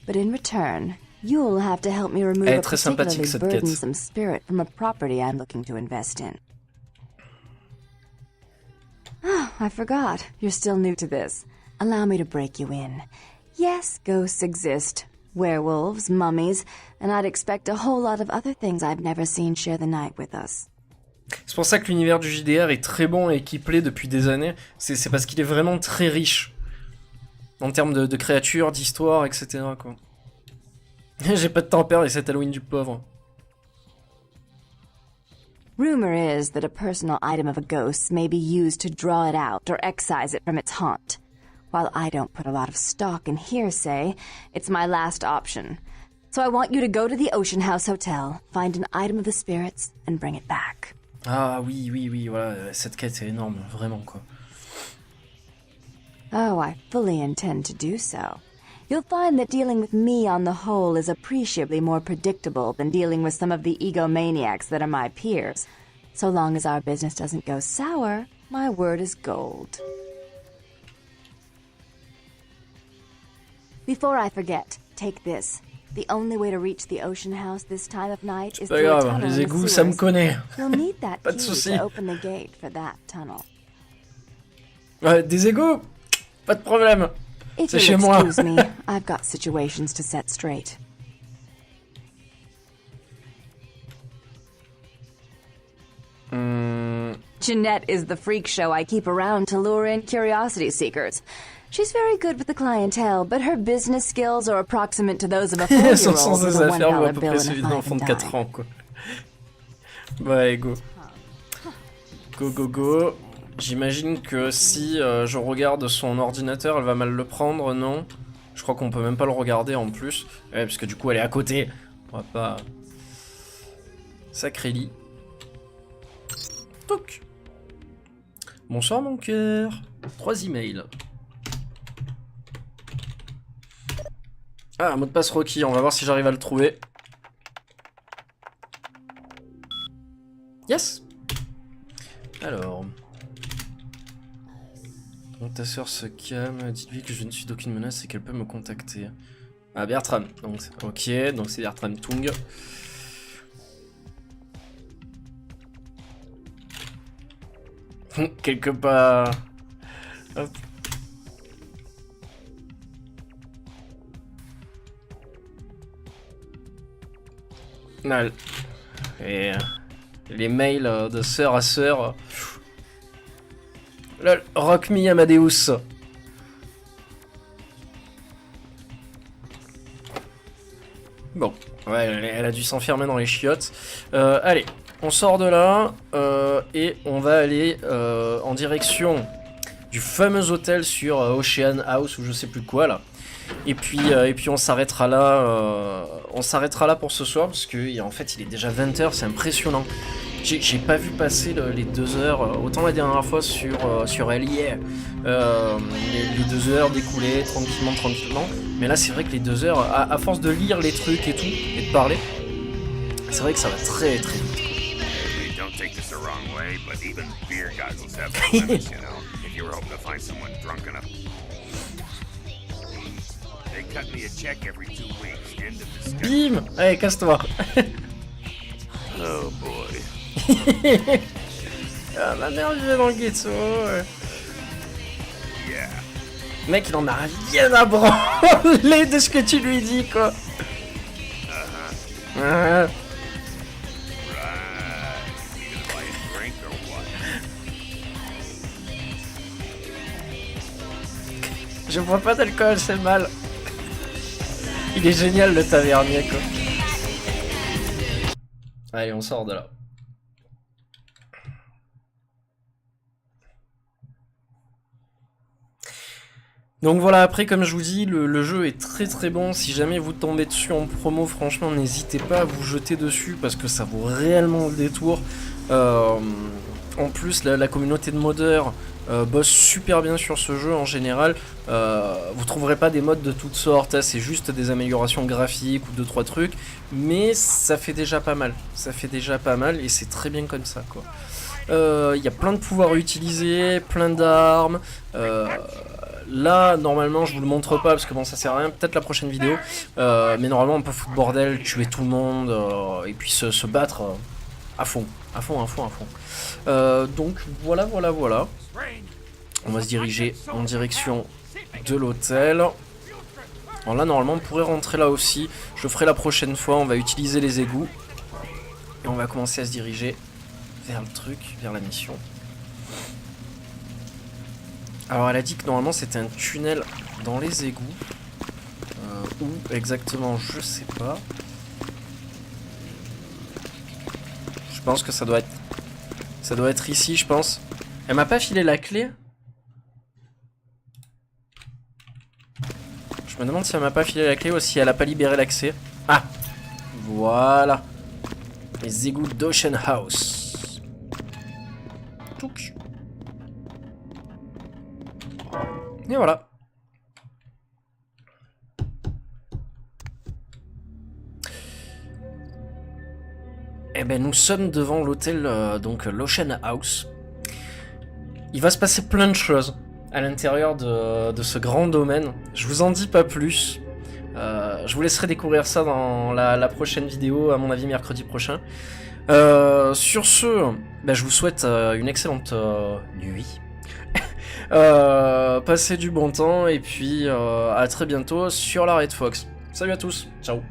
but in return, you'll have to help me remove Elle est a très sympathique, particularly cette quête. burdensome spirit from a property I'm looking to invest in. Oh, I forgot. You're still new to this. Allow me to break you in. Yes, ghosts exist. Werewolves, mummies, and I'd expect a whole lot of other things I've never seen share the night with us. C'est pour ça que l'univers du JDR est très bon et qui plaît depuis des années. C'est parce qu'il est vraiment très riche. En termes de créatures, d'histoire, etc. quoi. J'ai pas de temps à perdre et c'est Halloween du pauvre. Rumor is that a personal item of a ghost's may be used to draw it out or excise it from its haunt. While I don't put a lot of stock in hearsay, it's my last option. So I want you to go to the Ocean House Hotel, find an item of the spirits, and bring it back. Ah oui, voilà, cette quête est énorme, vraiment, quoi. Oh, I fully intend to do so. You'll find that dealing with me on the whole is appreciably more predictable than dealing with some of the egomaniacs that are my peers. So long as our business doesn't go sour, my word is gold. Before I forget, take this. The only way to reach the Ocean House this time of night is Pas through a grave, tunnel les in the égouts, ça me sewers. connaît. You'll need that Pas de key souci. to open the gate for that tunnel. Ouais, des égouts, pas de problème. If C'est you'll chez moi. excuse me, I've got situations to set straight. Jeanette is the freak show I keep around to lure in curiosity seekers. She's very good with the clientele, but her business skills are approximate to those of a Sans 4-year-old ses with a affaires, ou à $1 peu bill près and celui a d'un enfant de 4 ans, quoi. Bah, allez, go. Go. J'imagine que si je regarde son ordinateur, elle va mal le prendre, non? Je crois qu'on peut même pas le regarder en plus. Ouais, parce que du coup, elle est à côté. On va pas... Sacré lit. Toc. Bonsoir, mon cœur. 3 emails. Ah, un mot de passe Rocky, on va voir si j'arrive à le trouver. Yes. Alors... Donc ta sœur se calme, dites-lui que je ne suis d'aucune menace et qu'elle peut me contacter. Ah, Bertram, donc ok, donc c'est Bertram Tung. Quelque part... Hop. Non, et les mails de sœur à sœur... Lol, Rock Me Amadeus. Bon, ouais, elle a dû s'enfermer dans les chiottes. Allez, on sort de là et on va aller en direction du fameux hôtel sur Ocean House ou je sais plus quoi là. Et puis on s'arrêtera là pour ce soir parce que en fait il est déjà 20h, c'est impressionnant. J'ai pas vu passer les 2 heures, autant la dernière fois sur LIA, les 2 heures découlaient tranquillement, mais là c'est vrai que les 2 heures, à force de lire les trucs et tout, et de parler, c'est vrai que ça va très vite. Don't take this the wrong way, but even beer goggles have their limits, you know, if you were hoping to find someone drunk enough. They cut me a check every 2 weeks, end of discussion. Bim! Allez, casse-toi. Oh boy. Ah, ma mère vivait dans le ghetto. Yeah. Mec, il en a rien à branler de ce que tu lui dis, quoi. Right. You gonna buy a drink or what? Je bois pas d'alcool, c'est mal. Il est génial le tavernier, quoi. Allez, on sort de là. Donc voilà, après comme je vous dis, le jeu est très bon. Si jamais vous tombez dessus en promo, franchement n'hésitez pas à vous jeter dessus parce que ça vaut réellement le détour. En plus la communauté de modeurs bosse super bien sur ce jeu en général. Vous trouverez pas des mods de toutes sortes, hein, c'est juste des améliorations graphiques ou 2-3 trucs, mais ça fait déjà pas mal. Ça fait déjà pas mal et c'est très bien comme ça, quoi. Il y a plein de pouvoirs à utiliser, plein d'armes. Là, normalement, je vous le montre pas parce que bon, ça sert à rien. Peut-être la prochaine vidéo, mais normalement, on peut foutre bordel, tuer tout le monde et puis se battre à fond. Donc voilà. On va se diriger en direction de l'hôtel. Alors là, normalement, on pourrait rentrer là aussi. Je ferai la prochaine fois. On va utiliser les égouts et on va commencer à se diriger vers le truc, vers la mission. Alors elle a dit que normalement c'était un tunnel dans les égouts. Où exactement je sais pas. Je pense que ça doit être ici, je pense. Elle m'a pas filé la clé. Je me demande si elle m'a pas filé la clé ou si elle a pas libéré l'accès. Ah, voilà. Les égouts d'Ocean House. Touc. Et voilà. Eh ben nous sommes devant l'hôtel, donc l'Ocean House. Il va se passer plein de choses à l'intérieur de ce grand domaine. Je vous en dis pas plus. Je vous laisserai découvrir ça dans la prochaine vidéo, à mon avis mercredi prochain. Sur ce, ben, je vous souhaite une excellente nuit. Passez du bon temps et puis à très bientôt sur la Red Fox. Salut à tous, ciao.